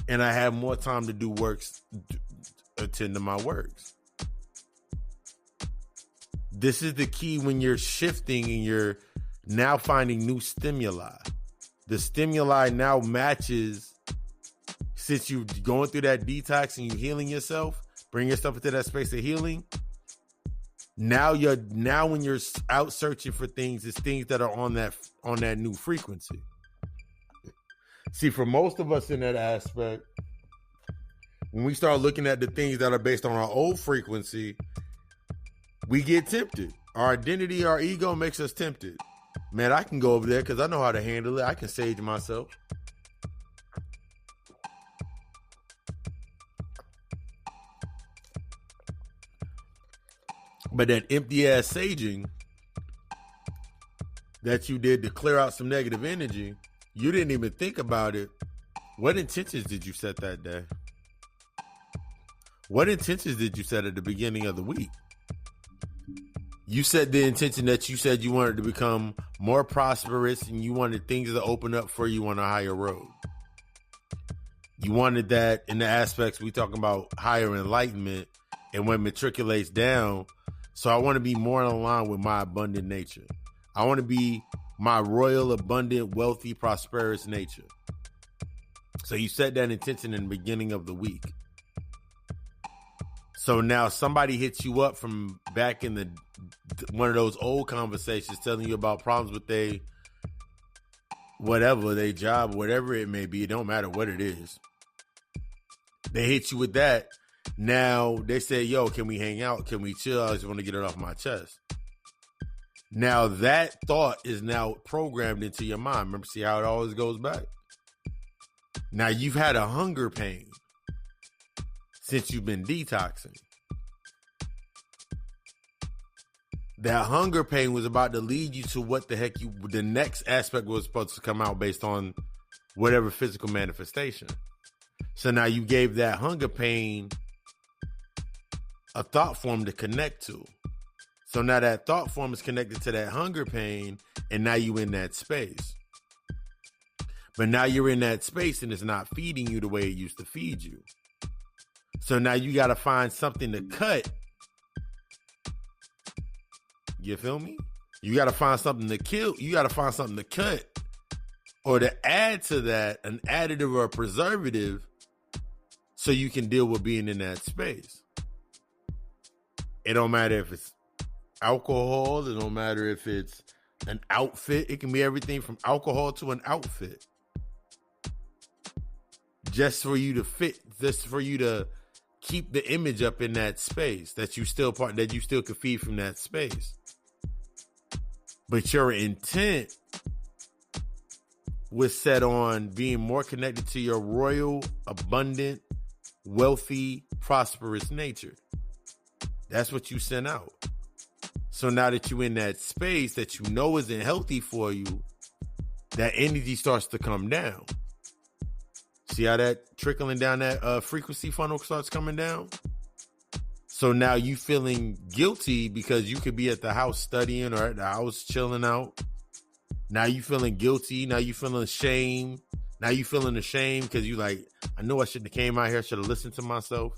and I have more time to do works, attend to my works. This is the key when you're shifting and you're now finding new stimuli. The stimuli now matches, since you're going through that detox and you're healing yourself, bring yourself into that space of healing. Now when you're out searching for things, it's things that are on that new frequency. See, for most of us in that aspect, when we start looking at the things that are based on our old frequency, we get tempted. Our identity, our ego makes us tempted. Man, I can go over there because I know how to handle it. I can sage myself. But that empty ass saging that you did to clear out some negative energy, you didn't even think about it. What intentions did you set that day? What intentions did you set at the beginning of the week? You set the intention that you said you wanted to become more prosperous and you wanted things to open up for you on a higher road. You wanted that in the aspects we talking about higher enlightenment and when matriculates down. So I want to be more in line with my abundant nature. I want to be my royal, abundant, wealthy, prosperous nature. So you set that intention in the beginning of the week. So now somebody hits you up from back in one of those old conversations telling you about problems with their job, whatever it may be. It don't matter what it is. They hit you with that. Now they say, yo, can we hang out? Can we chill? I just want to get it off my chest. Now that thought is now programmed into your mind. Remember, see how it always goes back? Now you've had a hunger pain since you've been detoxing. That hunger pain was about to lead you to what the heck the next aspect was supposed to come out based on whatever physical manifestation. So now you gave that hunger pain a thought form to connect to. So now that thought form is connected to that hunger pain, and now you in that space. But now you're in that space and it's not feeding you the way it used to feed you. So now you got to find something to cut. You feel me? You got to find something to kill. You got to find something to cut or to add to that, an additive or a preservative, so you can deal with being in that space. It don't matter if it's alcohol. It don't matter if it's an outfit. It can be everything from alcohol to an outfit. Just for you to fit, just for you to keep the image up in that space that you still could feed from that space. But your intent was set on being more connected to your royal, abundant, wealthy, prosperous nature. That's what you sent out. So now that you're in that space that you know isn't healthy for you, that energy starts to come down. See how that trickling down that frequency funnel starts coming down? So now you feeling guilty because you could be at the house studying or at the house chilling out. Now you feeling guilty. Now you feeling shame. Now you feeling ashamed because you like, I know I shouldn't have came out here. I should have listened to myself.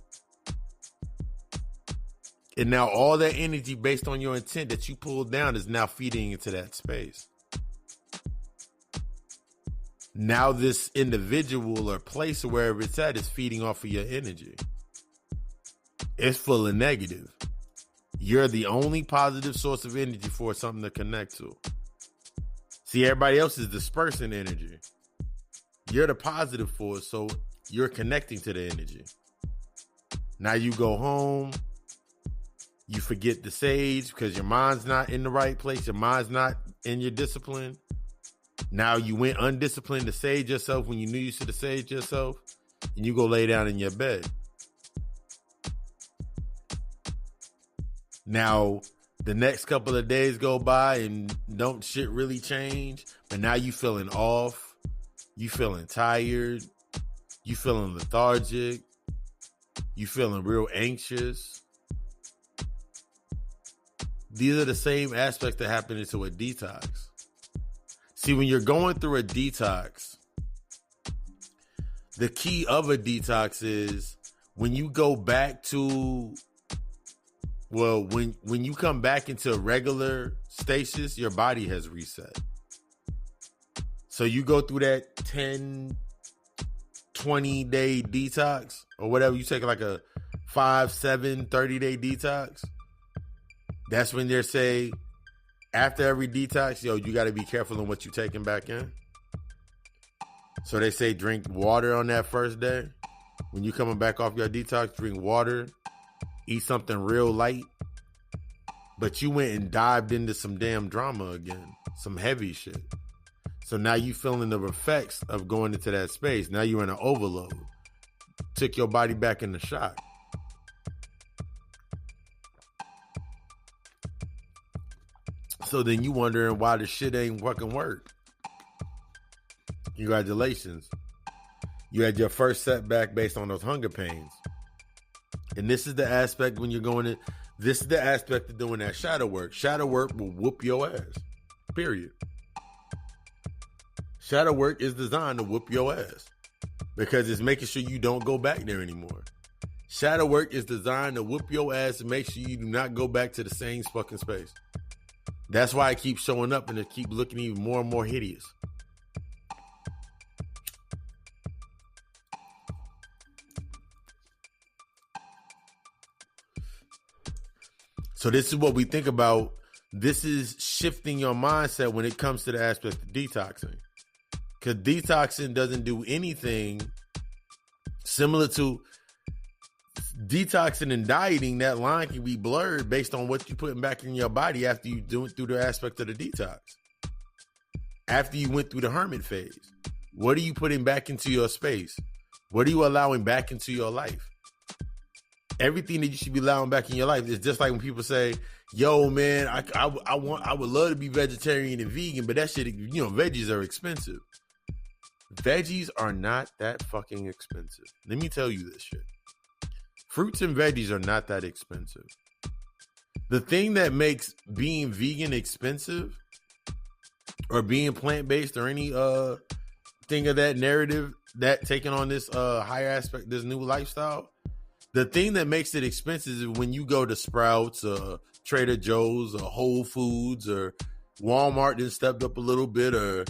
And now all that energy based on your intent that you pulled down is now feeding into that space. Now this individual or place or wherever it's at is feeding off of your energy. It's full of negative. You're the only positive source of energy for something to connect to. See, everybody else is dispersing energy. You're the positive force, so you're connecting to the energy. Now you go home. You forget the sage because your mind's not in the right place. Your mind's not in your discipline. Now you went undisciplined to sage yourself when you knew you should have saged yourself, and you go lay down in your bed. Now, the next couple of days go by and don't shit really change, but now you feeling off. You feeling tired. You feeling lethargic. You feeling real anxious. These are the same aspects that happen into a detox. See, when you're going through a detox, the key of a detox is when you go back to, well, when you come back into regular stasis, your body has reset. So you go through that 10, 20 day detox or whatever, you take like a 5, 7, 30 day detox. That's when they say after every detox, you got to be careful on what you're taking back in. So they say drink water on that first day. When you coming back off your detox, drink water, eat something real light. But you went and dived into some damn drama again, some heavy shit. So now you feeling the effects of going into that space. Now you're in an overload. Took your body back into shock. So then you wondering why the shit ain't fucking work. Congratulations. You had your first setback based on those hunger pains. And this is the aspect when you're going in. This is the aspect of doing that shadow work. Shadow work will whoop your ass. Period. Shadow work is designed to whoop your ass because it's making sure you don't go back there anymore. Shadow work is designed to whoop your ass and make sure you do not go back to the same fucking space. That's why it keeps showing up and it keeps looking even more and more hideous. So this is what we think about. This is shifting your mindset when it comes to the aspect of detoxing. Because detoxing doesn't do anything similar to detoxing and dieting. That line can be blurred based on what you're putting back in your body after you do it through the aspect of the detox. After you went through the hermit phase, what are you putting back into your space? What are you allowing back into your life? Everything that you should be allowing back in your life is just like when people say, yo, man, I would love to be vegetarian and vegan, but that shit, veggies are expensive. Veggies are not that fucking expensive. Let me tell you this shit. Fruits and veggies are not that expensive. The thing that makes being vegan expensive or being plant-based or any thing of that narrative that taking on this higher aspect, this new lifestyle, the thing that makes it expensive is when you go to Sprouts or Trader Joe's or Whole Foods or Walmart then stepped up a little bit or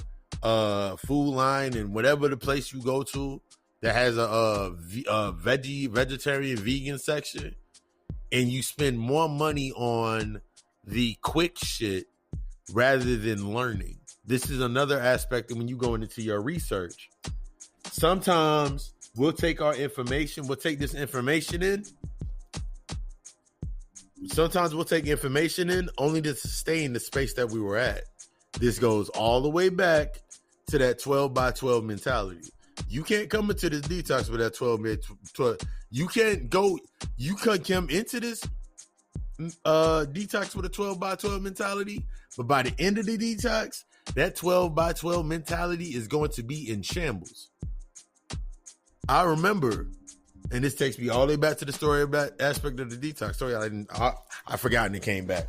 Food Line and whatever the place you go to that has a vegetarian, vegan section, and you spend more money on the quick shit rather than learning. This is another aspect of when you go into your research. Sometimes we'll take our information, we'll take this information in. Sometimes we'll take information in only to sustain the space that we were at. This goes all the way back to that 12 by 12 mentality. You can't come into this detox with that 12. You can't come into this detox with a 12 by 12 mentality, but by the end of the detox, that 12 by 12 mentality is going to be in shambles. I remember, and this takes me all the way back to the story about aspect of the detox. Sorry, I forgot and it came back.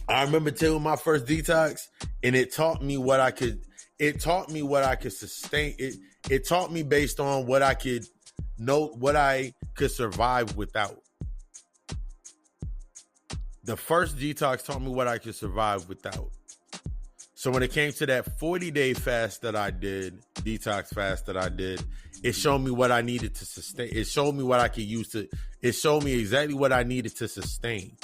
I remember taking my first detox, and it taught me what I could. It taught me what I could sustain. It taught me based on what I could know, what I could survive without. The first detox taught me what I could survive without. So when it came to that 40-day fast that I did, detox fast that I did, it showed me what I needed to sustain. It showed me what I could use to. It showed me exactly what I needed to sustain.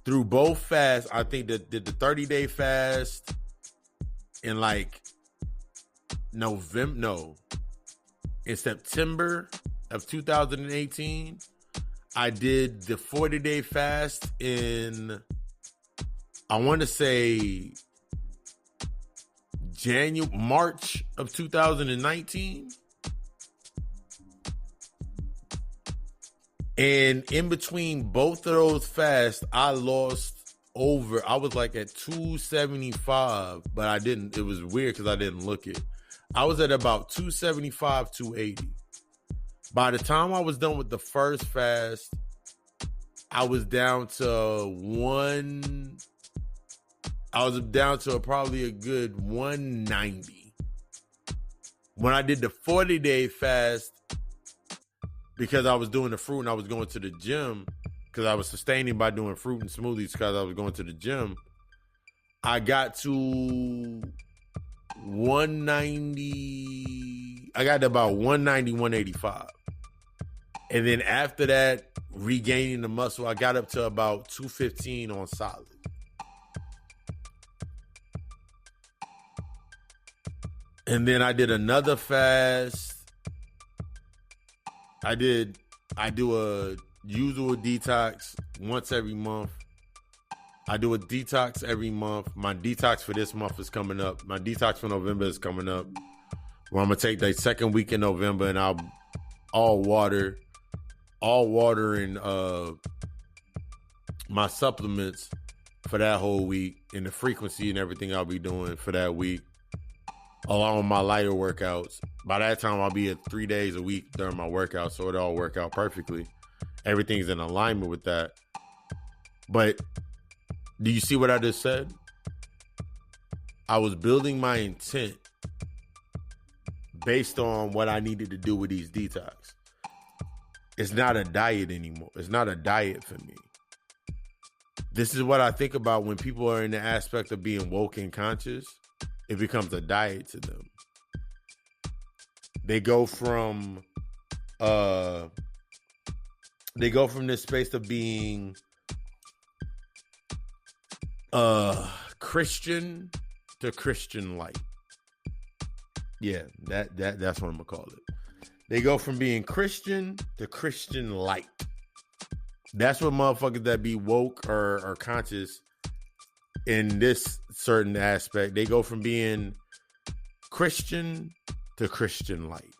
Through both fasts, I think that the 30-day fast in like in September of 2018, I did the 40-day fast in, I want to say March of 2019. And in between both of those fasts, I was like at 275, but I didn't, it was weird because I didn't look it. I was at about 275, 280. By the time I was done with the first fast, I was down to I was down to probably a good 190. When I did the 40-day fast, because I was doing the fruit and I was going to the gym, because I was sustaining by doing fruit and smoothies because I was going to the gym, I got to 190. I got to about 190, 185. And then after that, regaining the muscle, I got up to about 215 on solid. And then I did another fast. I do a usual detox once every month. I do a detox every month. My detox for this month is coming up. My detox for November is coming up. Where I'm going to take the second week in November and I'll all water and my supplements for that whole week and the frequency and everything I'll be doing for that week, along with my lighter workouts. By that time, I'll be at 3 days a week during my workout, so it'll all work out perfectly. Everything's in alignment with that. But do you see what I just said? I was building my intent based on what I needed to do with these detox. It's not a diet anymore. It's not a diet for me. This is what I think about when people are in the aspect of being woke and conscious. It becomes a diet to them. They go from this space of being Christian to Christian light. Yeah, that's what I'm gonna call it. They go from being Christian to Christian light. That's what motherfuckers that be woke or conscious in this certain aspect. They go from being Christian to Christian light.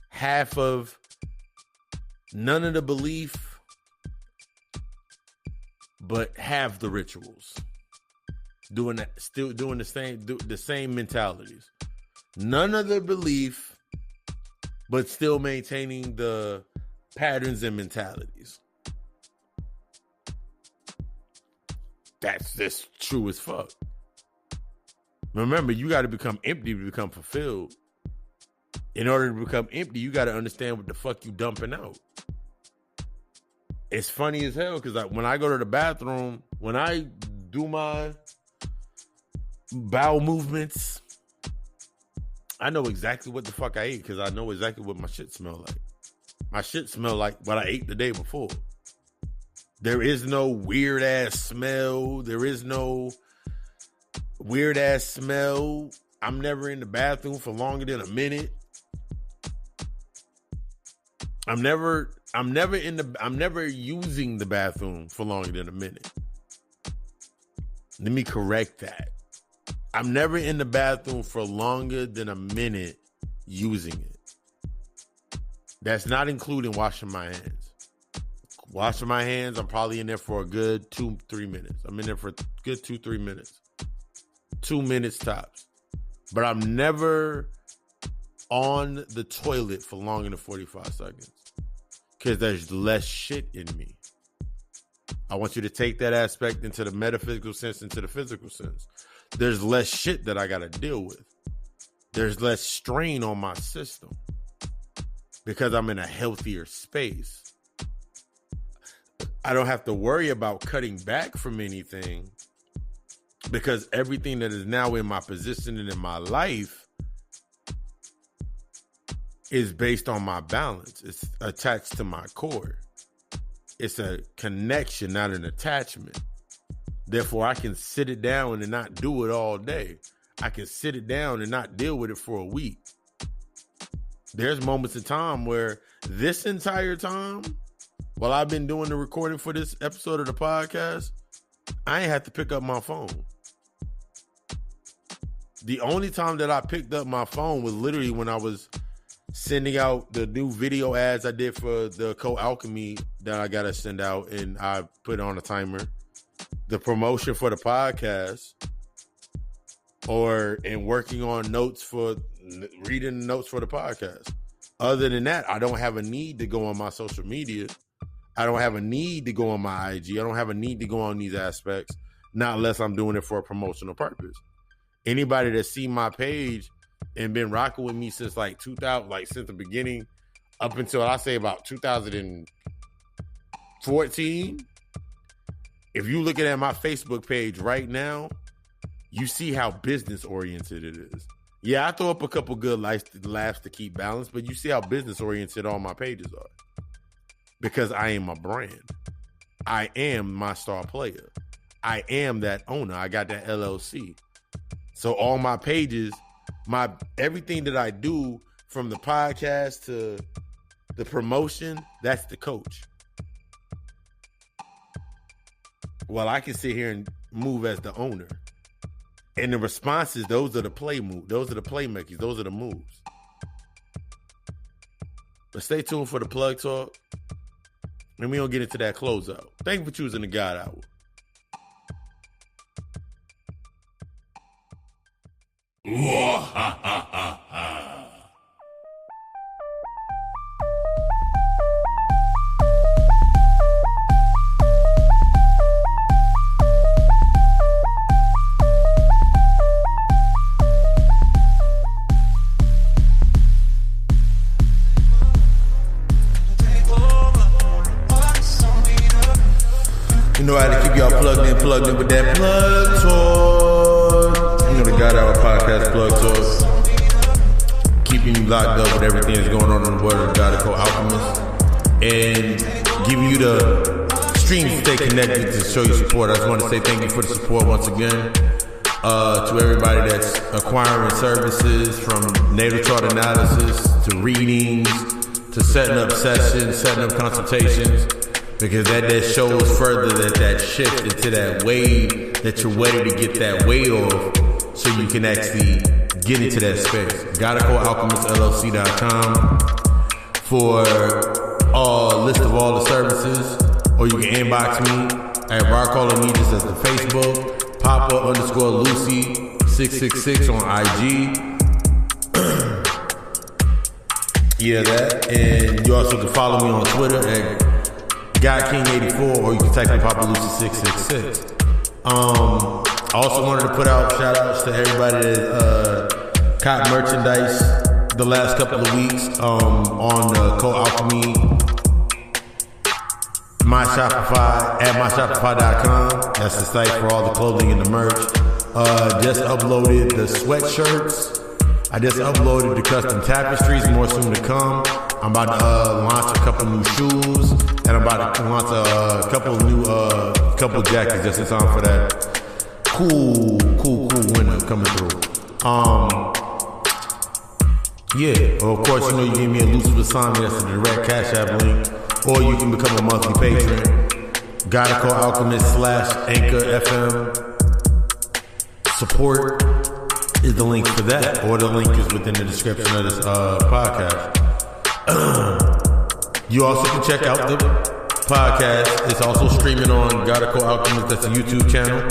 Half of none of the belief, but half the rituals. Still doing the same mentalities. None of the belief, but still maintaining the patterns and mentalities. That's just true as fuck. Remember, you got to become empty to become fulfilled. In order to become empty, you got to understand what the fuck you dumping out. It's funny as hell because when I go to the bathroom, when I do my bowel movements, I know exactly what the fuck I ate because I know exactly what my shit smell like. My shit smell like what I ate the day before. There is no weird ass smell. There is no weird ass smell. I'm never in the bathroom for longer than a minute. I'm never using the bathroom for longer than a minute. Let me correct that. I'm never in the bathroom for longer than a minute using it. That's not including washing my hands. Washing my hands, I'm probably in there for a good 2-3 minutes. I'm in there for a good 2-3 minutes. 2 minutes tops. But I'm never on the toilet for longer than 45 seconds. Because there's less shit in me. I want you to take that aspect into the metaphysical sense, into the physical sense. There's less shit that I got to deal with. There's less strain on my system. Because I'm in a healthier space. I don't have to worry about cutting back from anything. Because everything that is now in my position and in my life is based on my balance. It's attached to my core. It's a connection, not an attachment. Therefore, I can sit it down and not do it all day. I can sit it down and not deal with it for a week. There's moments in time where this entire time, while I've been doing the recording for this episode of the podcast, I ain't had to pick up my phone. The only time that I picked up my phone was literally when I was sending out the new video ads I did for the co-alchemy that I got to send out, and I put on a timer. The promotion for the podcast, or in working on notes for reading notes for the podcast. Other than that, I don't have a need to go on my social media. I don't have a need to go on my IG. I don't have a need to go on these aspects not unless I'm doing it for a promotional purpose. Anybody that see my page and been rocking with me since like 2000, like since the beginning up until I say about 2014, if you looking at my Facebook page right now, you see how business oriented it is. Yeah, I throw up a couple good laughs to keep balance, but you see how business oriented all my pages are. Because I am a brand. I am my star player. I am that owner. I got that LLC. So all my pages, everything that I do, from the podcast to the promotion, that's the coach. Well, I can sit here and move as the owner. And the responses, those are the play moves. Those are the playmakers. Those are the moves. But stay tuned for the plug talk. And we don't get into that closeout. Thank you for choosing the God Hour. You know how to keep y'all plugged in with that plug talk. You know the God Hour podcast plug talk. Keeping you locked up with everything that's going on in the world of God called Alchemist. And giving you the streams to stay connected to show you support. I just want to say thank you for the support once again. To everybody that's acquiring services, from natal chart analysis to readings to setting up sessions, setting up consultations. Because that shows further that shift into that wave, that you're ready to get that weight off so you can actually get into that space. GottaCallAlchemistLLC.com for a list of all the services, or you can inbox me at RockCallAmigos as the Facebook, Papa_Lucy666 on IG. Yeah, that. And you also can follow me on Twitter at GodKing84, or you can type in Papa Lucy 666. I also wanted to put out shout outs to everybody that caught merchandise the last couple of weeks on the Co-Alchemy My Shopify at myshopify.com. That's the site for all the clothing and the merch. Just uploaded the sweatshirts. I just uploaded the custom tapestries, more soon to come. I'm about to launch a couple new shoes, and I'm about to launch a couple jackets just in time for that cool winter coming through. Of course, you know you give me a elusive assignment. That's a direct Cash App link, or you can become a monthly patron. Gotta Call Alchemist /Anchor FM support is the link for that, or the link is within the description of this podcast. You also can check out the podcast. It's also streaming on Gotta Call Alchemist. That's a YouTube channel.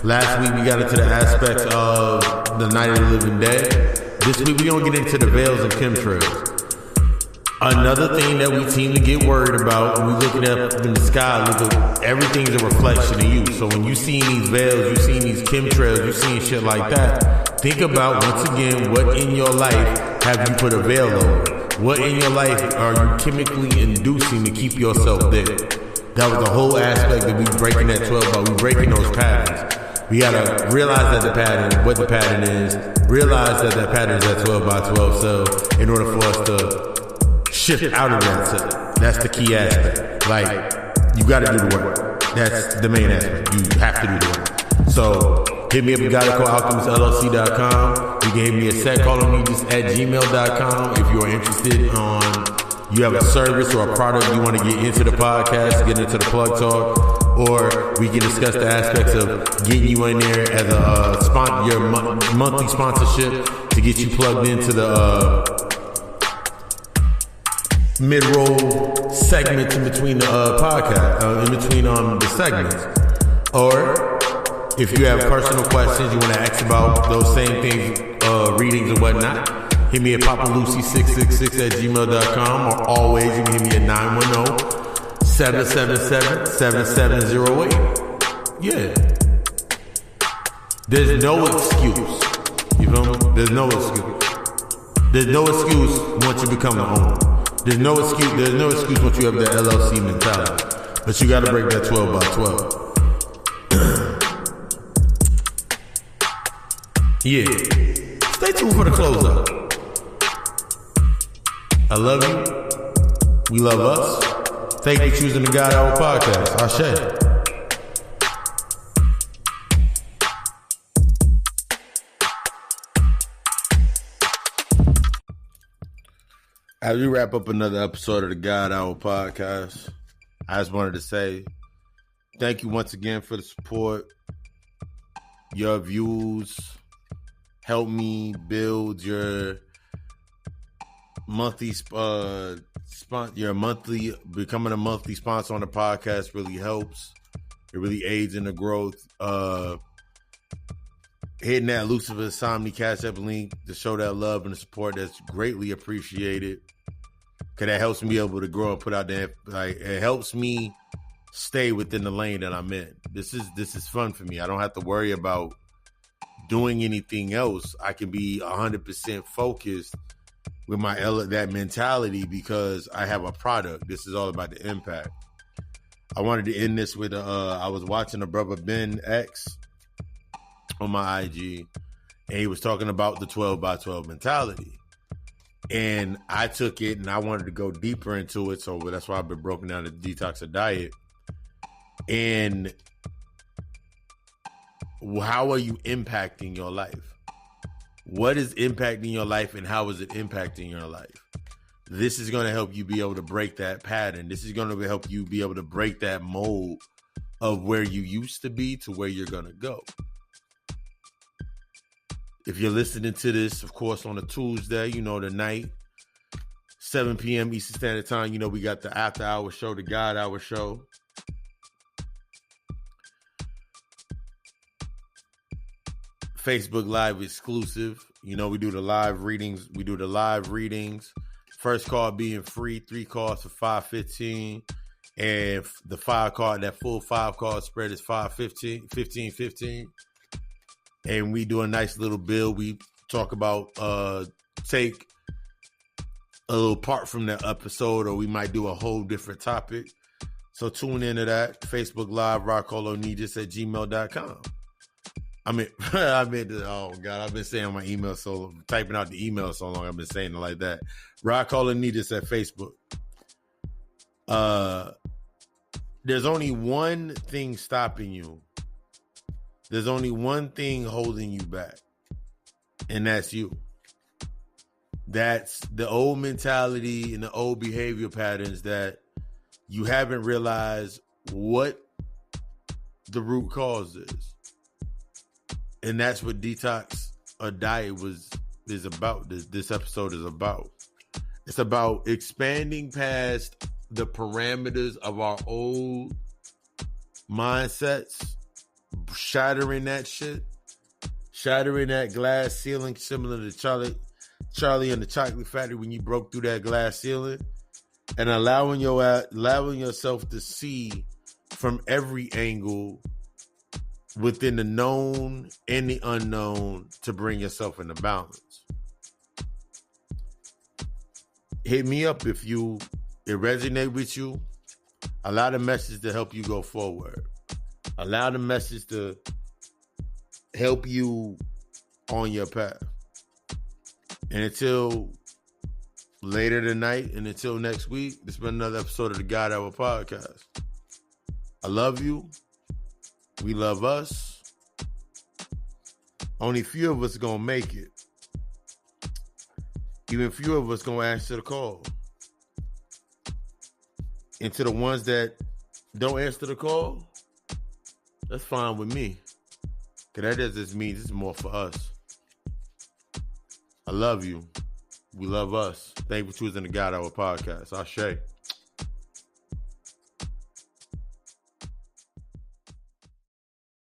Last week we got into the aspects of the night of the living dead. This week we gonna get into the veils and chemtrails. Another thing that we seem to get worried about when we looking up in the sky, everything's a reflection of you. So when you see these veils, you see these chemtrails, you seeing shit like that, think about once again what in your life have you put a veil over. What in your life are you chemically inducing to keep yourself there? That was the whole aspect that we breaking that 12 about. We breaking those patterns. We gotta realize that the pattern, what the pattern is, realize that pattern is that 12 by 12 cell in order for us to shift out of that cell. That's the key aspect. Like, you gotta do the work. That's the main aspect. You have to do the work. So, hit me up at GottaCallAlchemistLLC.com. You can hit me a set call on me just at gmail.com if you are interested you have a service or a product you want to get into the podcast, get into the plug talk, or we can discuss the aspects of getting you in there as your monthly sponsorship to get you plugged into the mid-roll segments in between the podcast, in between the segments. Or if you have personal questions you want to ask about those same things, readings and whatnot, hit me at PapaLucy666 at gmail.com, or always you can hit me at 910-777-7708. Yeah. There's no excuse. You feel me? There's no excuse. There's no excuse once you become the owner. There's no excuse once you have that LLC mentality. But you gotta break that 12 by 12. Yeah. Stay tuned for the closeout. I love you. We love us. Thank you for choosing the God Hour podcast. Ashe. As we wrap up another episode of the God Hour podcast, I just wanted to say thank you once again for the support. Your views help me build your monthly becoming a monthly sponsor on the podcast really helps. It really aids in the growth. Hitting that Lucifer Insomnia Cash App link to show that love and the support, that's greatly appreciated. Cause that helps me be able to grow and put out there. Like, it helps me stay within the lane that I'm in. This is fun for me. I don't have to worry about doing anything else. I can be 100% focused with that mentality because I have a product. This is all about the impact. I wanted to end this with I was watching a brother Ben X on my IG, and he was talking about the 12 by 12 mentality. And I took it and I wanted to go deeper into it. So that's why I've been broken down the Detox and Diet. And how are you impacting your life? What is impacting your life and how is it impacting your life? This is going to help you be able to break that pattern. This is going to help you be able to break that mold of where you used to be to where you're going to go. If you're listening to this, of course, on a Tuesday, tonight, 7 p.m. Eastern Standard Time, we got the After Hour Show, the God Hour Show. Facebook Live exclusive. We do the live readings. First card being free, 3 cards for $5.15. And the 5 card, that full 5 card spread is $15.15. And we do a nice little bill. We talk about take a little part from that episode, or we might do a whole different topic. So tune into that. Facebook Live, rockolonegis@gmail.com. Oh God, I've been saying my email typing out the email so long. I've been saying it like that. rockolonegis at Facebook. There's only one thing stopping you. There's only one thing holding you back, and that's you. That's the old mentality and the old behavior patterns that you haven't realized what the root cause is. And that's what Detox or Diet is about. This episode is about. It's about expanding past the parameters of our old mindsets, shattering that shit, shattering that glass ceiling, similar to Charlie and the Chocolate Factory when you broke through that glass ceiling, and allowing yourself to see from every angle within the known and the unknown to bring yourself into balance. Hit me up if it resonate with you. Allow the message to help you go forward. Allow the message to help you on your path. And until later tonight and until next week, this has been another episode of the God Hour podcast. I love you. We love us. Only few of us are going to make it. Even few of us going to answer the call. And to the ones that don't answer the call, that's fine with me. Because that doesn't mean this is more for us. I love you. We love us. Thank you for choosing the God Hour podcast. Ashe.